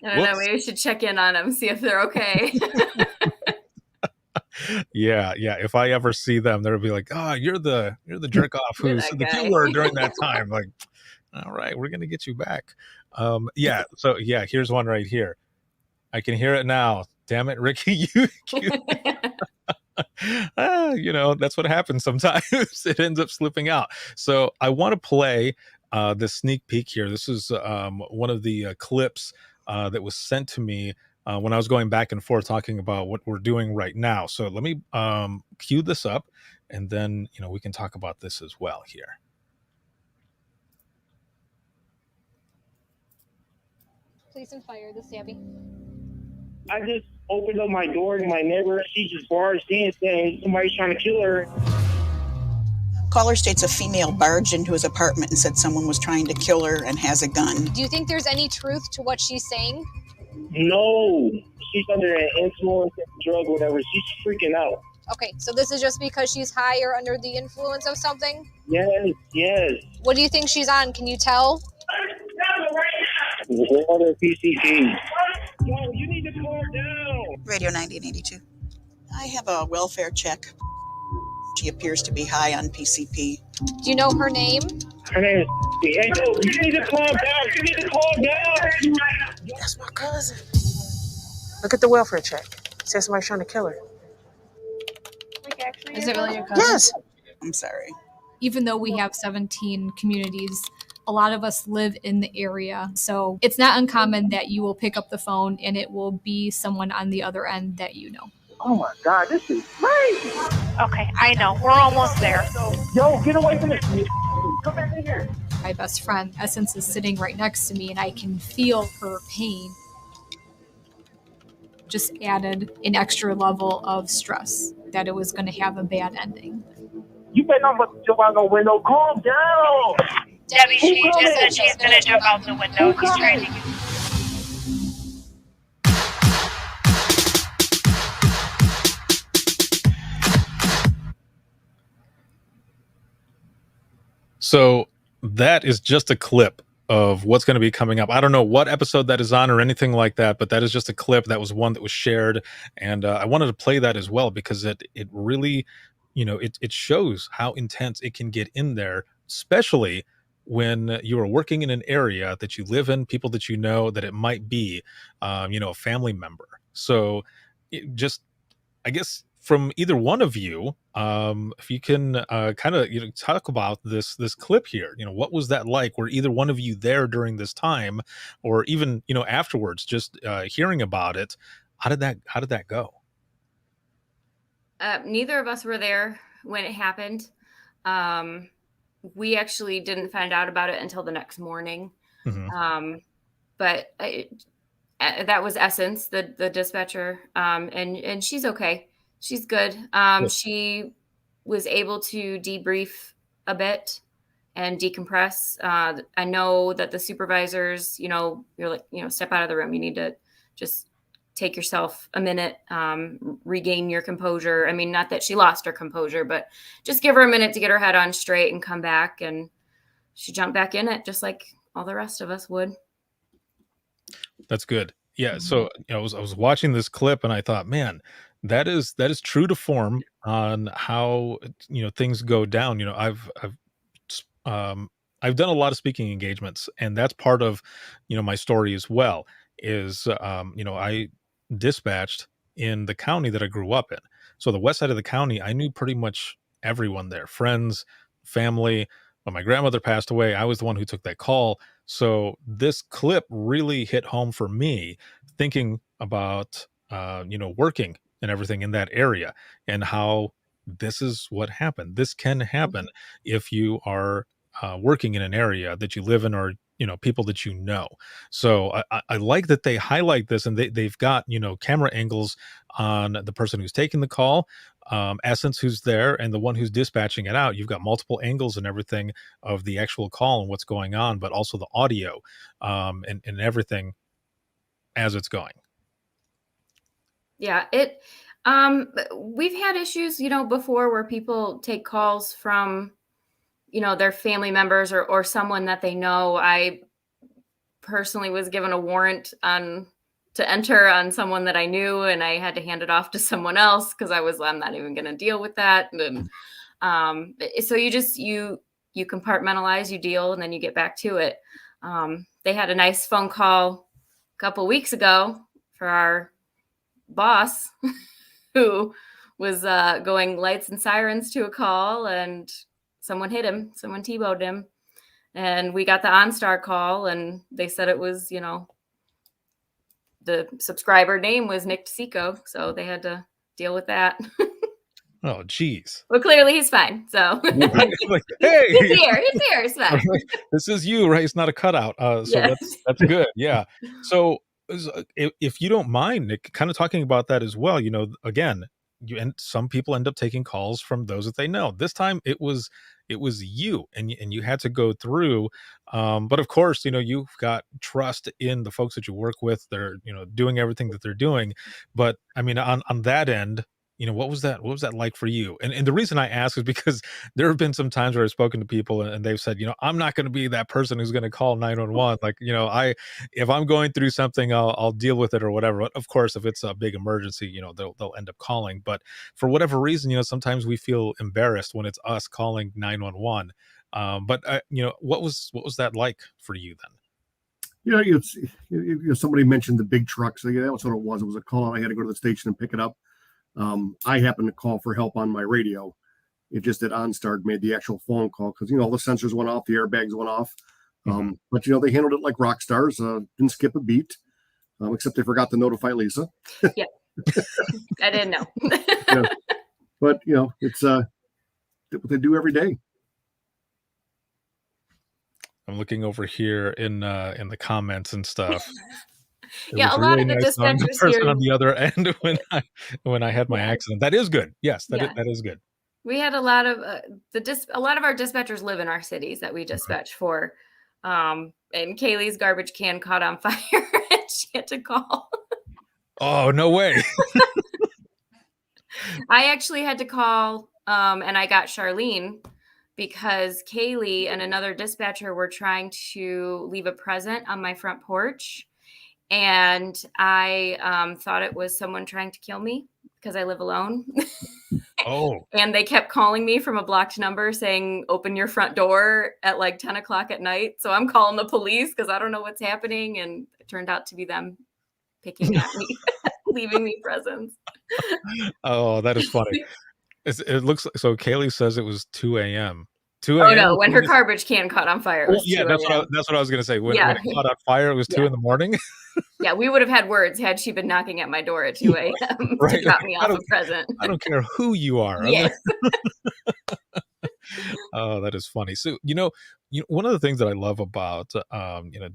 I don't know. Maybe we should check in on them, see if they're okay. Yeah. If I ever see them, they'll be like, "Oh, you're the jerk off who said the Q word during that time." Like, all right, we're gonna get you back. So here's one right here. I can hear it now. Damn it, Ricky, that's what happens sometimes. It ends up slipping out. So I want to play the sneak peek here. This is one of the clips that was sent to me when I was going back and forth talking about what we're doing right now. So let me cue this up, and then we can talk about this as well here. Police and fire, this is Abby. I just opened up my door to my neighbor. She just barged in saying somebody's trying to kill her. Caller states a female barged into his apartment and said someone was trying to kill her and has a gun. Do you think there's any truth to what she's saying? No. She's under an influence of drug, whatever. She's freaking out. Okay, so this is just because she's high or under the influence of something? Yes. What do you think she's on? Can you tell? Water PCP. Yo, you need to calm down. Radio 1982. I have a welfare check. She appears to be high on PCP. Do you know her name? Her name is... Hey, yo, you need to calm down. That's my cousin. Look at the welfare check. It says somebody's trying to kill her. Is it really your cousin? Yes. I'm sorry. Even though we have 17 communities, a lot of us live in the area. So it's not uncommon that you will pick up the phone and it will be someone on the other end that you know. Oh my God, this is crazy. Okay, I know. We're almost there. Yo, get away from this. Come back in here. My best friend, Essence, is sitting right next to me and I can feel her pain. Just added an extra level of stress that it was going to have a bad ending. You better not jump out the window. Calm down. Debbie, she just said she's going to jump out the window. He's trying to get... So that is just a clip of what's going to be coming up. I don't know what episode that is on or anything like that, but that is just a clip. That was one that was shared, and I wanted to play that as well because it really, it shows how intense it can get in there, especially when you are working in an area that you live in, people that you know, that it might be, a family member. So I guess from either one of you, if you can kind of talk about this clip here, what was that like? Were either one of you there during this time, or even afterwards, just hearing about it? How did that go? Neither of us were there when it happened. We actually didn't find out about it until the next morning. Mm-hmm. But that was Essence, the dispatcher, and she's okay. She's good. Good. She was able to debrief a bit and decompress. I know that the supervisors, you're like, step out of the room. You need to just take yourself a minute, regain your composure. I mean, not that she lost her composure, but just give her a minute to get her head on straight and come back. And she jumped back in it just like all the rest of us would. That's good. Yeah. So I was watching this clip and I thought, man, that is true to form on how things go down. I've done a lot of speaking engagements, and that's part of my story as well. Is I dispatched in the county that I grew up in. So the west side of the county, I knew pretty much everyone there, friends, family. When my grandmother passed away, I was the one who took that call. So this clip really hit home for me, thinking about working and everything in that area, and how this is what happened. This can happen if you are working in an area that you live in, or people that you know. So I like that they highlight this, and they've got camera angles on the person who's taking the call, Essence who's there, and the one who's dispatching it out. You've got multiple angles and everything of the actual call and what's going on, but also the audio and everything as it's going. Yeah, we've had issues, before, where people take calls from their family members or someone that they know. I personally was given a warrant to enter on someone that I knew, and I had to hand it off to someone else because I'm not even going to deal with that. And so you compartmentalize, you deal, and then you get back to it. They had a nice phone call a couple weeks ago for our boss who was going lights and sirens to a call, and someone hit him, someone T-boned him. And we got the OnStar call, and they said it was, the subscriber name was Nick DeSico. So they had to deal with that. Oh, geez. Well, clearly he's fine. So like, hey, he's here. It's fine. This is you, right? It's not a cutout. So Yes. that's good. Yeah. So if you don't mind, Nick, kind of talking about that as well, again, some people end up taking calls from those that they know. This time it was you, and you had to go through. But of course, you've got trust in the folks that you work with. They're, doing everything that they're doing. But I mean, on that end, what was that like for you? And the reason I ask is because there have been some times where I've spoken to people and they've said, I'm not going to be that person who's going to call 911. Like, if I'm going through something, I'll deal with it or whatever. But of course, if it's a big emergency, they'll end up calling. But for whatever reason, sometimes we feel embarrassed when it's us calling 911. But what was that like for you then? Somebody mentioned the big trucks. So, that was what it was. It was a call out. I had to go to the station and pick it up. I happened to call for help on my radio. It just that OnStar made the actual phone call because all the sensors went off, the airbags went off. But they handled it like rock stars. Didn't skip a beat, except they forgot to notify Lisa. Yeah, I didn't know. But it's what they do every day. I'm looking over here in the comments and stuff. Yeah, a lot of the dispatchers here on the other end when I had my accident. That is good. Yes, that is good. We had a lot of a lot of our dispatchers live in our cities that we dispatch for. And Kaylee's garbage can caught on fire and she had to call. Oh, no way. I actually had to call and I got Charlene because Kaylee and another dispatcher were trying to leave a present on my front porch. And I thought it was someone trying to kill me because I live alone. Oh. And they kept calling me from a blocked number saying, open your front door at like 10 o'clock at night. So I'm calling the police because I don't know what's happening. And it turned out to be them picking at me, leaving me presents. Oh, that is funny. It looks like, so Kaylee says it was 2 a.m. Oh no, when her garbage can caught on fire. Well, yeah, that's what I was going to say. When it caught on fire, it was 2 a.m. Yeah, we would have had words had she been knocking at my door at 2 a.m. to drop me off a present. I don't care who you are. Yes. Oh, that is funny. So, one of the things that I love about,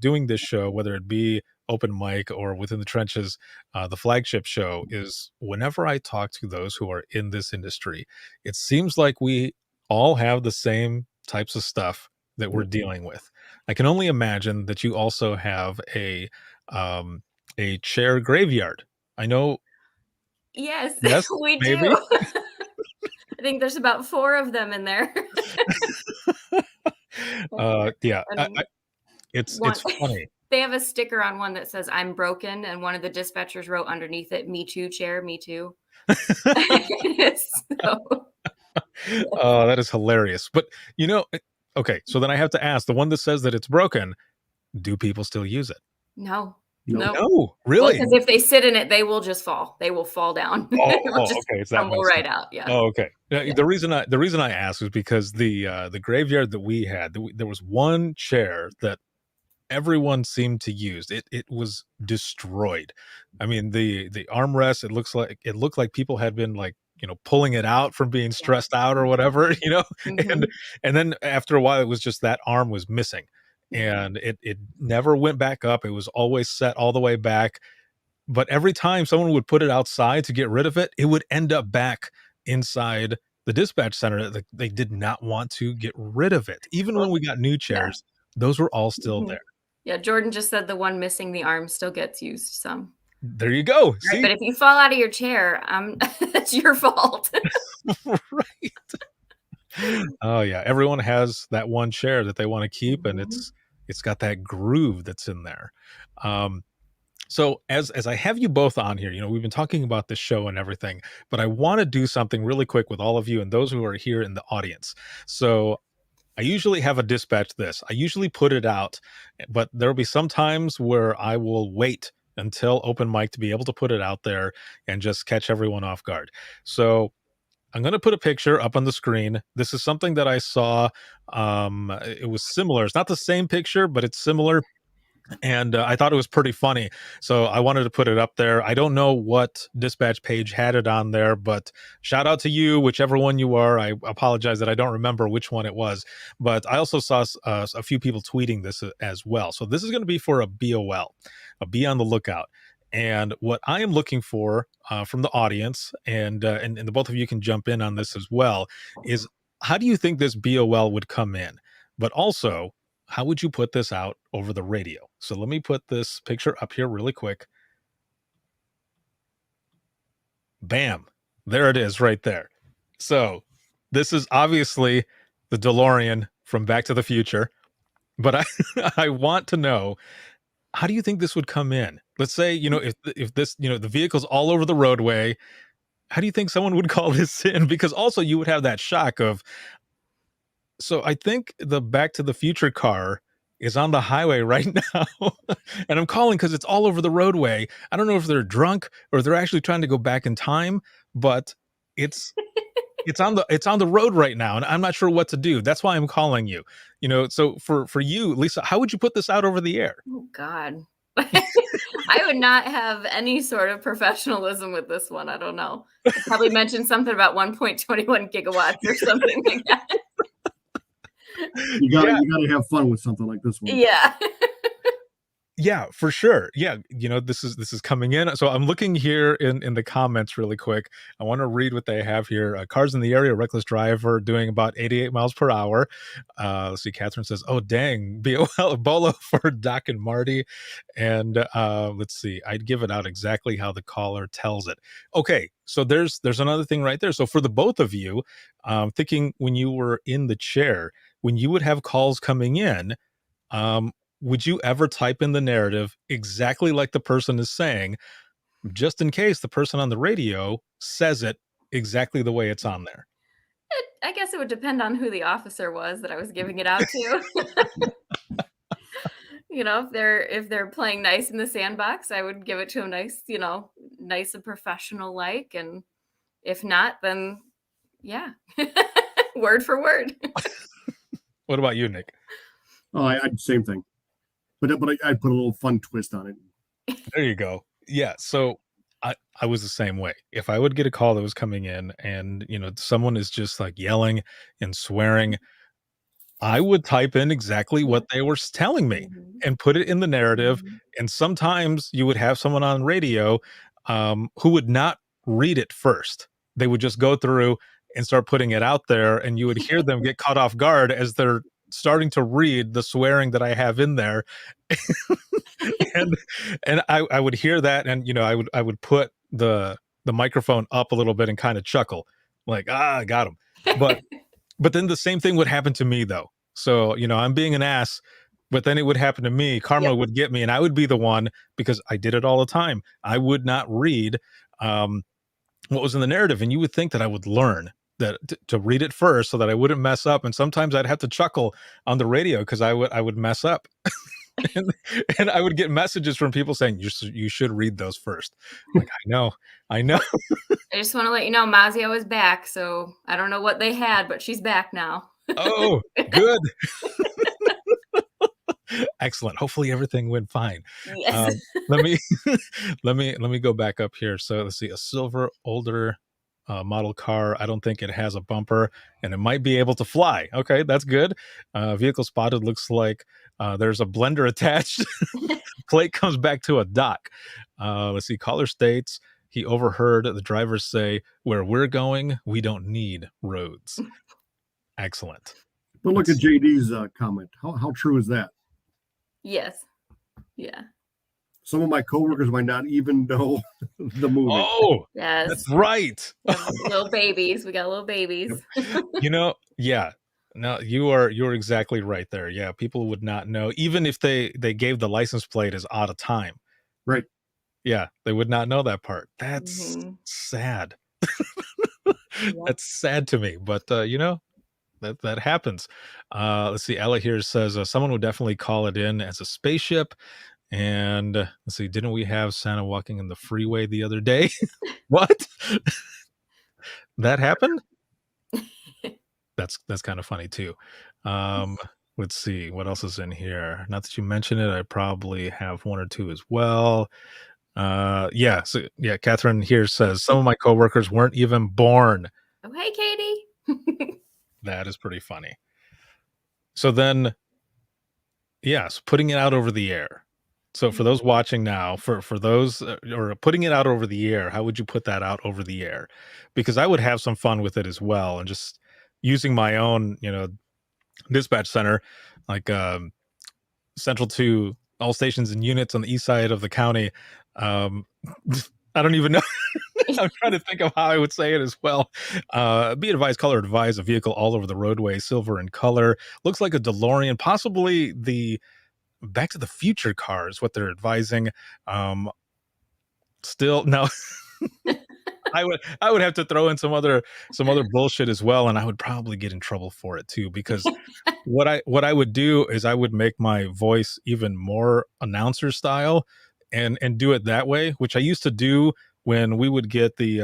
doing this show, whether it be Open Mic or Within the Trenches, the flagship show, is whenever I talk to those who are in this industry, it seems like we all have the same types of stuff that we're dealing with. I can only imagine that you also have a chair graveyard. I know. Yes, Yes, we maybe. do. I think there's about 4 of them in there. Yeah, And it's one- funny. They have a sticker on one that says "I'm broken," and one of the dispatchers wrote underneath it, "Me too, chair, me too." So, Oh, that is hilarious. But okay, so then I have to ask, the one that says that it's broken, do people still use it? no. No, really? Because if they sit in it, they will just fall. They will fall down. They will just Okay, it's that tumble messed right up. out. Yeah. Oh, okay. The reason I asked was because the graveyard that we had, there was one chair that everyone seemed to use. It was destroyed. I mean, the armrest, it looked like people had been like, pulling it out from being stressed out or whatever, Mhm. and then after a while it was just that arm was missing, and it never went back up. It was always set all the way back. But every time someone would put it outside to get rid of it, it would end up back inside the dispatch center. They did not want to get rid of it. Even when we got new chairs, those were all still Mhm. there. Yeah, Jordan just said the one missing the arm still gets used some. There you go. Right, See? but if you fall out of your chair, that's your fault. Right. Oh yeah, everyone has that one chair that they want to keep, and it's got that groove that's in there. So as I have you both on here, we've been talking about this show and everything, but I want to do something really quick with all of you and those who are here in the audience. So I usually have a dispatch this. I usually put it out, but there'll be some times where I will wait until open mic to be able to put it out there and just catch everyone off guard. So I'm going to put a picture up on the screen. This is something that I saw. It was similar. It's not the same picture, but it's similar. And I thought it was pretty funny. So I wanted to put it up there. I don't know what dispatch page had it on there, but shout out to you, whichever one you are. I apologize that I don't remember which one it was. But I also saw a few people tweeting this as well. So this is going to be for a BOL, a be on the lookout. And what I am looking for from the audience, and the both of you can jump in on this as well, is how do you think this BOL would come in? But also, how would you put this out over the radio? So let me put this picture up here really quick. Bam. There it is right there. So this is obviously the DeLorean from Back to the Future. But I want to know, how do you think this would come in? Let's say, if this, the vehicle's all over the roadway, how do you think someone would call this in? Because also you would have that shock of, so I think the Back to the Future car is on the highway right now. And I'm calling because it's all over the roadway. I don't know if they're drunk or they're actually trying to go back in time, but it's on the road right now, and I'm not sure what to do. That's why I'm calling you. So for you, Lisa, how would you put this out over the air? Oh God. I would not have any sort of professionalism with this one. I don't know. I'd probably mention something about 1.21 gigawatts or something like that. You gotta have fun with something like this one. Yeah. Yeah, for sure. Yeah, this is coming in. So I'm looking here in the comments really quick. I want to read what they have here. Cars in the area, reckless driver doing about 88 miles per hour. Let's see. Catherine says, "Oh dang, BOL Bolo for Doc and Marty." And let's see. I'd give it out exactly how the caller tells it. Okay, so there's another thing right there. So for the both of you, thinking when you were in the chair, when you would have calls coming in, would you ever type in the narrative exactly like the person is saying, just in case the person on the radio says it exactly the way it's on there? I guess it would depend on who the officer was that I was giving it out to. If they're playing nice in the sandbox, I would give it to them nice and professional like. And if not, then yeah, word for word. What about you, Nick? Oh, I'd same thing. But I'd put a little fun twist on it. There you go. Yeah. So I was the same way. If I would get a call that was coming in and, someone is just like yelling and swearing, I would type in exactly what they were telling me and put it in the narrative. And sometimes you would have someone on radio who would not read it first. They would just go through and start putting it out there, and you would hear them get caught off guard as they're starting to read the swearing that I have in there. and I would hear that, and I would put the microphone up a little bit and kind of chuckle, like, I got him. But then the same thing would happen to me, though. So, I'm being an ass, but then it would happen to me. Karma would get me, and I would be the one, because I did it all the time. I would not read what was in the narrative, and you would think that I would learn that to read it first so that I wouldn't mess up. And sometimes I'd have to chuckle on the radio because I would mess up. and I would get messages from people saying, you should read those first. Like, I know. I just want to let you know, Mazio is back. So I don't know what they had, but she's back now. Oh, good. Excellent. Hopefully everything went fine. Yes. Let me go back up here. So let's see, a silver older model car. I don't think it has a bumper, and it might be able to fly. Okay, that's good. Vehicle spotted. Looks like there's a blender attached. Plate comes back to a dock. Let's see. Caller states he overheard the drivers say, "Where we're going, we don't need roads." Excellent. But look at JD's comment. How true is that? Yes. Yeah. Some of my coworkers might not even know the movie. Oh, yes, that's right. Little babies. We got little babies. Yeah. No, you're exactly right there. Yeah, people would not know, even if they gave the license plate as out of time. Right. Yeah, they would not know that part. That's sad. That's sad to me, but that happens. Let's see. Ella here says someone would definitely call it in as a spaceship. And let's see, didn't we have Santa walking in the freeway the other day? What? That happened? That's kind of funny too. Let's see, what else is in here? Not that you mentioned it, I probably have one or two as well. Catherine here says some of my coworkers weren't even born. Oh, hey, Katie. That is pretty funny. So then, yes, putting it out over the air. So for those watching now, for those or putting it out over the air, how would you put that out over the air? Because I would have some fun with it as well, and just using my own, dispatch center, like central to all stations and units on the east side of the county. I don't even know. I'm trying to think of how I would say it as well. Be advised, color advised, a vehicle all over the roadway, silver in color. Looks like a DeLorean, possibly the Back to the Future cars, what they're advising. Still, no. I would have to throw in some other bullshit as well, and I would probably get in trouble for it too, because what I would do is I would make my voice even more announcer style and do it that way, which I used to do when we would get the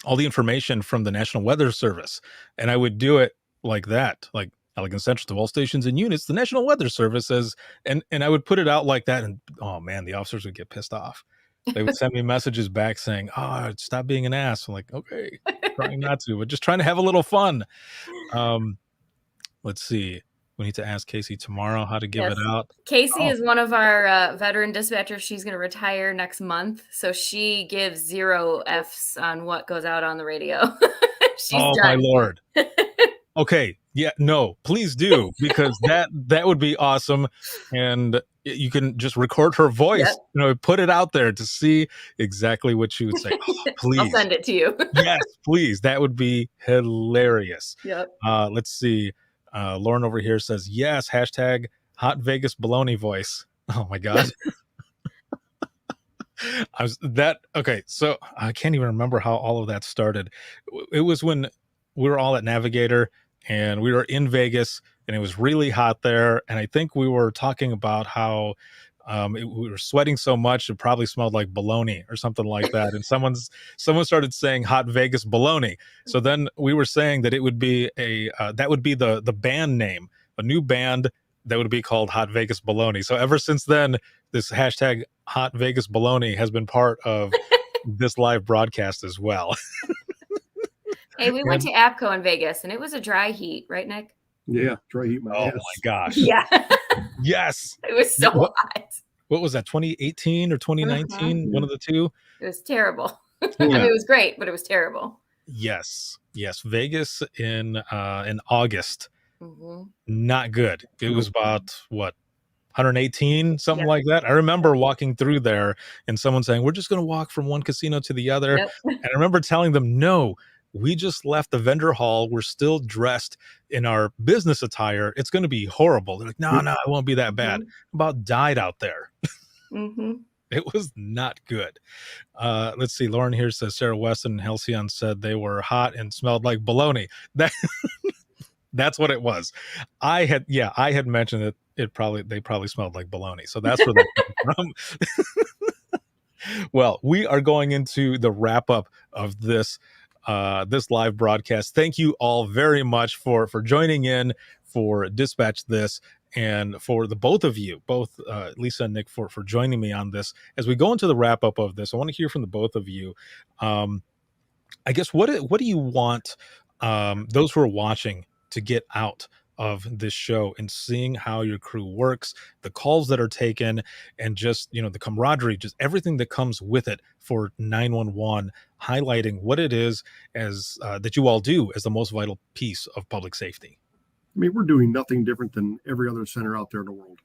all the information from the National Weather Service, and I would do it like that, like Allegan Central to all stations and units, the National Weather Service says, and I would put it out like that, and oh man, the officers would get pissed off. They would send me messages back saying, "Oh, stop being an ass." I'm like, okay, trying not to, but just trying to have a little fun. Let's see. We need to ask Casey tomorrow how to give it out. Casey is one of our veteran dispatchers. She's going to retire next month, so she gives 0 Fs on what goes out on the radio. She's done. My Lord. Okay. Yeah, no, please do, because that would be awesome. And you can just record her voice, put it out there to see exactly what she would say. Oh, please. I'll send it to you. Yes, please. That would be hilarious. Yep. Let's see. Lauren over here says, yes, hashtag hot Vegas baloney voice. Oh my God. So I can't even remember how all of that started. It was when we were all at Navigator and we were in Vegas and it was really hot there. And I think we were talking about how we were sweating so much it probably smelled like bologna or something like that. And someone started saying hot Vegas baloney. So then we were saying that it would be that would be the band name, a new band that would be called Hot Vegas Baloney. So ever since then, this hashtag Hot Vegas Baloney has been part of this live broadcast as well. Hey, we went to APCO in Vegas, and it was a dry heat, right, Nick? Yeah, try heat my Oh ass. my gosh. Yeah. Yes. It was so hot. What was that? 2018 or 2019? One of the two. It was terrible. I Yeah. mean, it was great, but it was terrible. Yes. Vegas in August. Mhm. Not good. It was about what, 118, something like that. I remember walking through there and someone saying, "We're just going to walk from one casino to the other." Yep. And I remember telling them, "No, we just left the vendor hall. We're still dressed in our business attire. It's going to be horrible." They're like, "No, it won't be that bad." About died out there. Mm-hmm. It was not good. Let's see. Lauren here says Sarah Weston and Halcyon said they were hot and smelled like bologna. That's what it was. I had mentioned that they probably smelled like bologna. So that's where that came from. Well, we are going into the wrap up of this live broadcast. Thank you all very much for joining in for Dispatch This, and for the both of you, Lisa and Nick, for joining me on this. As we go into the wrap up of this, I want to hear from the both of you. I guess what do you want those who are watching to get out of this show and seeing how your crew works, the calls that are taken, and just, the camaraderie, just everything that comes with it for 911, highlighting what it is as that you all do as the most vital piece of public safety? I mean, we're doing nothing different than every other center out there in the world.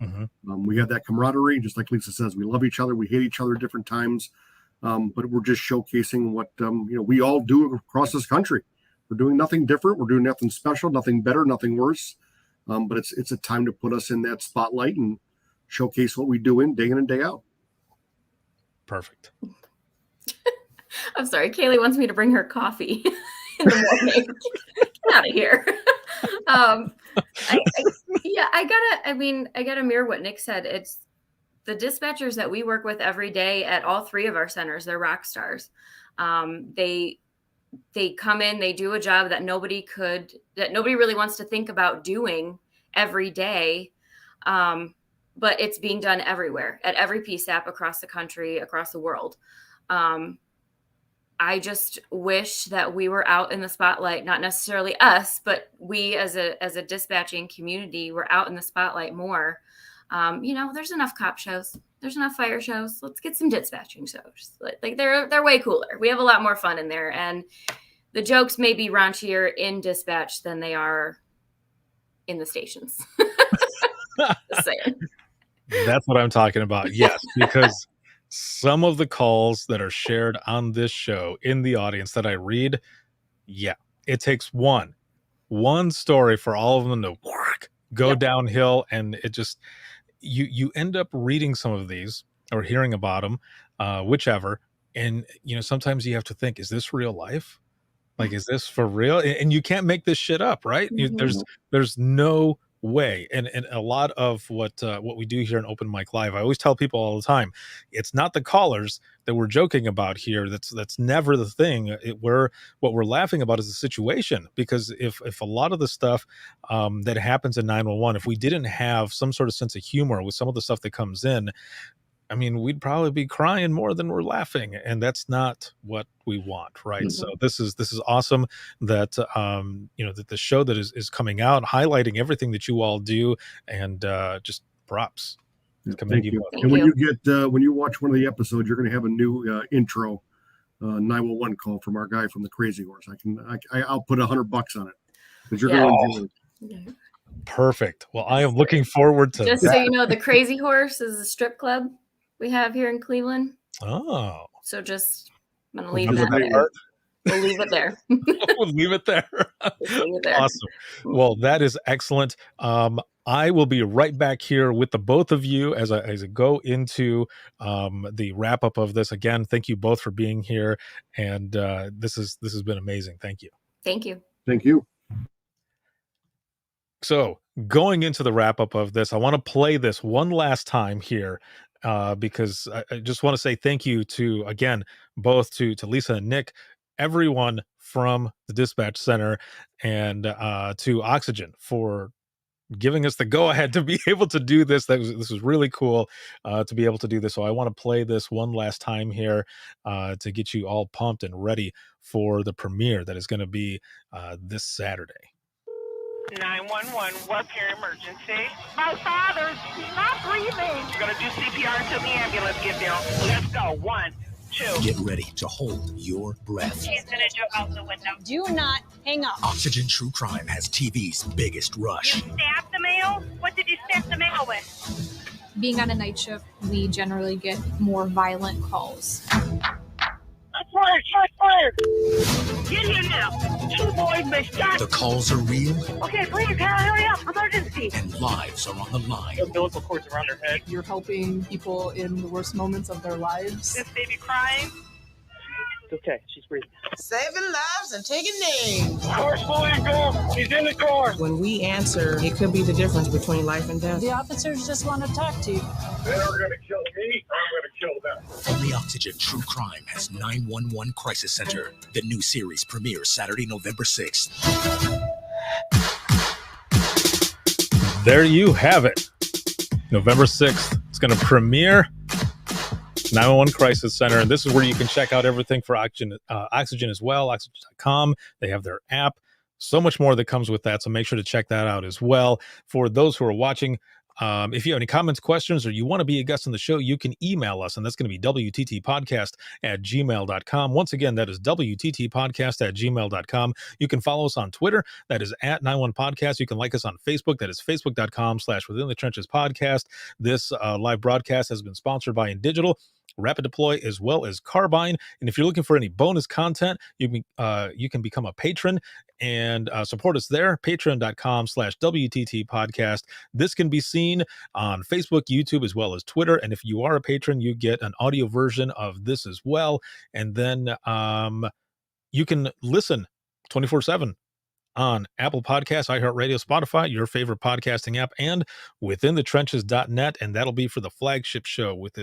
We have that camaraderie, just like Lisa says. We love each other. We hate each other at different times, but we're just showcasing what we all do across this country. We're doing nothing different. We're doing nothing special, nothing better, nothing worse. But it's a time to put us in that spotlight and showcase what we do in and day out. Perfect. I'm sorry. Kaylee wants me to bring her coffee in the morning. Get out of here. I gotta mirror what Nick said. It's the dispatchers that we work with every day at all three of our centers. They're rock stars. They come in, they do a job that nobody really wants to think about doing every day. But it's being done everywhere, at every PSAP across the country, across the world. I just wish that we were out in the spotlight, not necessarily us, but we as a dispatching community were out in the spotlight more. There's enough cop shows. There's enough fire shows. Let's get some dispatching shows. Like they're way cooler. We have a lot more fun in there. And the jokes may be raunchier in dispatch than they are in the stations. Just saying. That's what I'm talking about. Yes, because some of the calls that are shared on this show in the audience that I read, it takes one story for all of them to go downhill, and it just you end up reading some of these or hearing about them, whichever, and sometimes you have to think, is this real life? Like, is this for real? And you can't make this shit up, right? There's no way. And a lot of what we do here in Open Mic Live, I always tell people all the time, it's not the callers that we're joking about here. That's never the thing. What we're laughing about is the situation, because if a lot of the stuff that happens in 911, if we didn't have some sort of sense of humor with some of the stuff that comes in, I mean, we'd probably be crying more than we're laughing, and that's not what we want, right? So this is awesome that that the show that is coming out, highlighting everything that you all do, and just props. Thank you. And when you watch one of the episodes, you're going to have a new intro 911 call from our guy from the Crazy Horse. I'll put $100 on it because you're going to enjoy it. Perfect. Well, I am looking forward to just that. So you know, the Crazy Horse is a strip club we have here in Cleveland. Oh. So just, I'm going to leave that there. We'll leave it there. We'll leave it there. Awesome. Well, that is excellent. I will be right back here with the both of you as I go into the wrap up of this. Again, thank you both for being here. And this has been amazing. Thank you. Thank you. Thank you. So going into the wrap up of this, I want to play this one last time here. Because I just want to say thank you to, again, both to Lisa and Nick, everyone from the Dispatch Center, and to Oxygen for giving us the go-ahead to be able to do this. This was really cool to be able to do this. So I want to play this one last time here to get you all pumped and ready for the premiere that is going to be this Saturday. 911, what's your emergency? My father's not breathing. You're gonna do CPR until the ambulance gets there. Let's go. 1, 2. Get ready to hold your breath. She's gonna jump out the window. Do not hang up. Oxygen True Crime has TV's biggest rush. You stabbed the mail? What did you stab the mail with? Being on a night shift, we generally get more violent calls. Fire! Shot fired! Get here now! 2 boys been shot! The calls are real Okay, please, hurry up! Emergency! and lives are on the line. The umbilical cords around her head. You're helping people in the worst moments of their lives. This baby crying? It's okay, she's breathing. Saving lives and taking names. Car's fully engulfed. He's in the car. When we answer, it could be the difference between life and death. The officers just want to talk to you. They're gonna kill me. I'm gonna kill them. Only Oxygen True Crime has 911 Crisis Center. The new series premieres Saturday, November 6th. There you have it. November 6th. It's going to premiere 911 Crisis Center. And this is where you can check out everything for Oxygen as well, oxygen.com. They have their app. So much more that comes with that. So make sure to check that out as well. For those who are watching, if you have any comments, questions, or you want to be a guest on the show, you can email us, and that's going to be wttpodcast@gmail.com. Once again, that is wttpodcast@gmail.com. You can follow us on Twitter. That is @91podcast. You can like us on Facebook. That is facebook.com/Within the Trenches Podcast. This live broadcast has been sponsored by InDigital, Rapid Deploy, as well as Carbine. And if you're looking for any bonus content, you can become a patron and support us there. Patreon.com/WTT Podcast. This can be seen on Facebook, YouTube, as well as Twitter. And if you are a patron, you get an audio version of this as well. And then you can listen 24/7 on Apple Podcasts, iHeartRadio, Spotify, your favorite podcasting app, and withinthetrenches.net. And that'll be for the flagship show with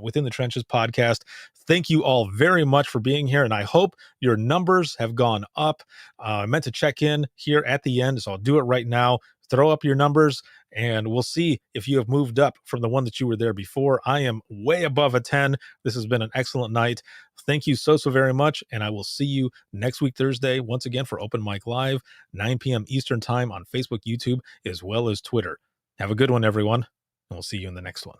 Within the Trenches podcast. Thank you all very much for being here. And I hope your numbers have gone up. I meant to check in here at the end, so I'll do it right now. Throw up your numbers and we'll see if you have moved up from the one that you were there before. I am way above a 10. This has been an excellent night. Thank you so very much. And I will see you next week, Thursday, once again for Open Mic Live, 9 p.m. Eastern time on Facebook, YouTube, as well as Twitter. Have a good one, everyone. And we'll see you in the next one.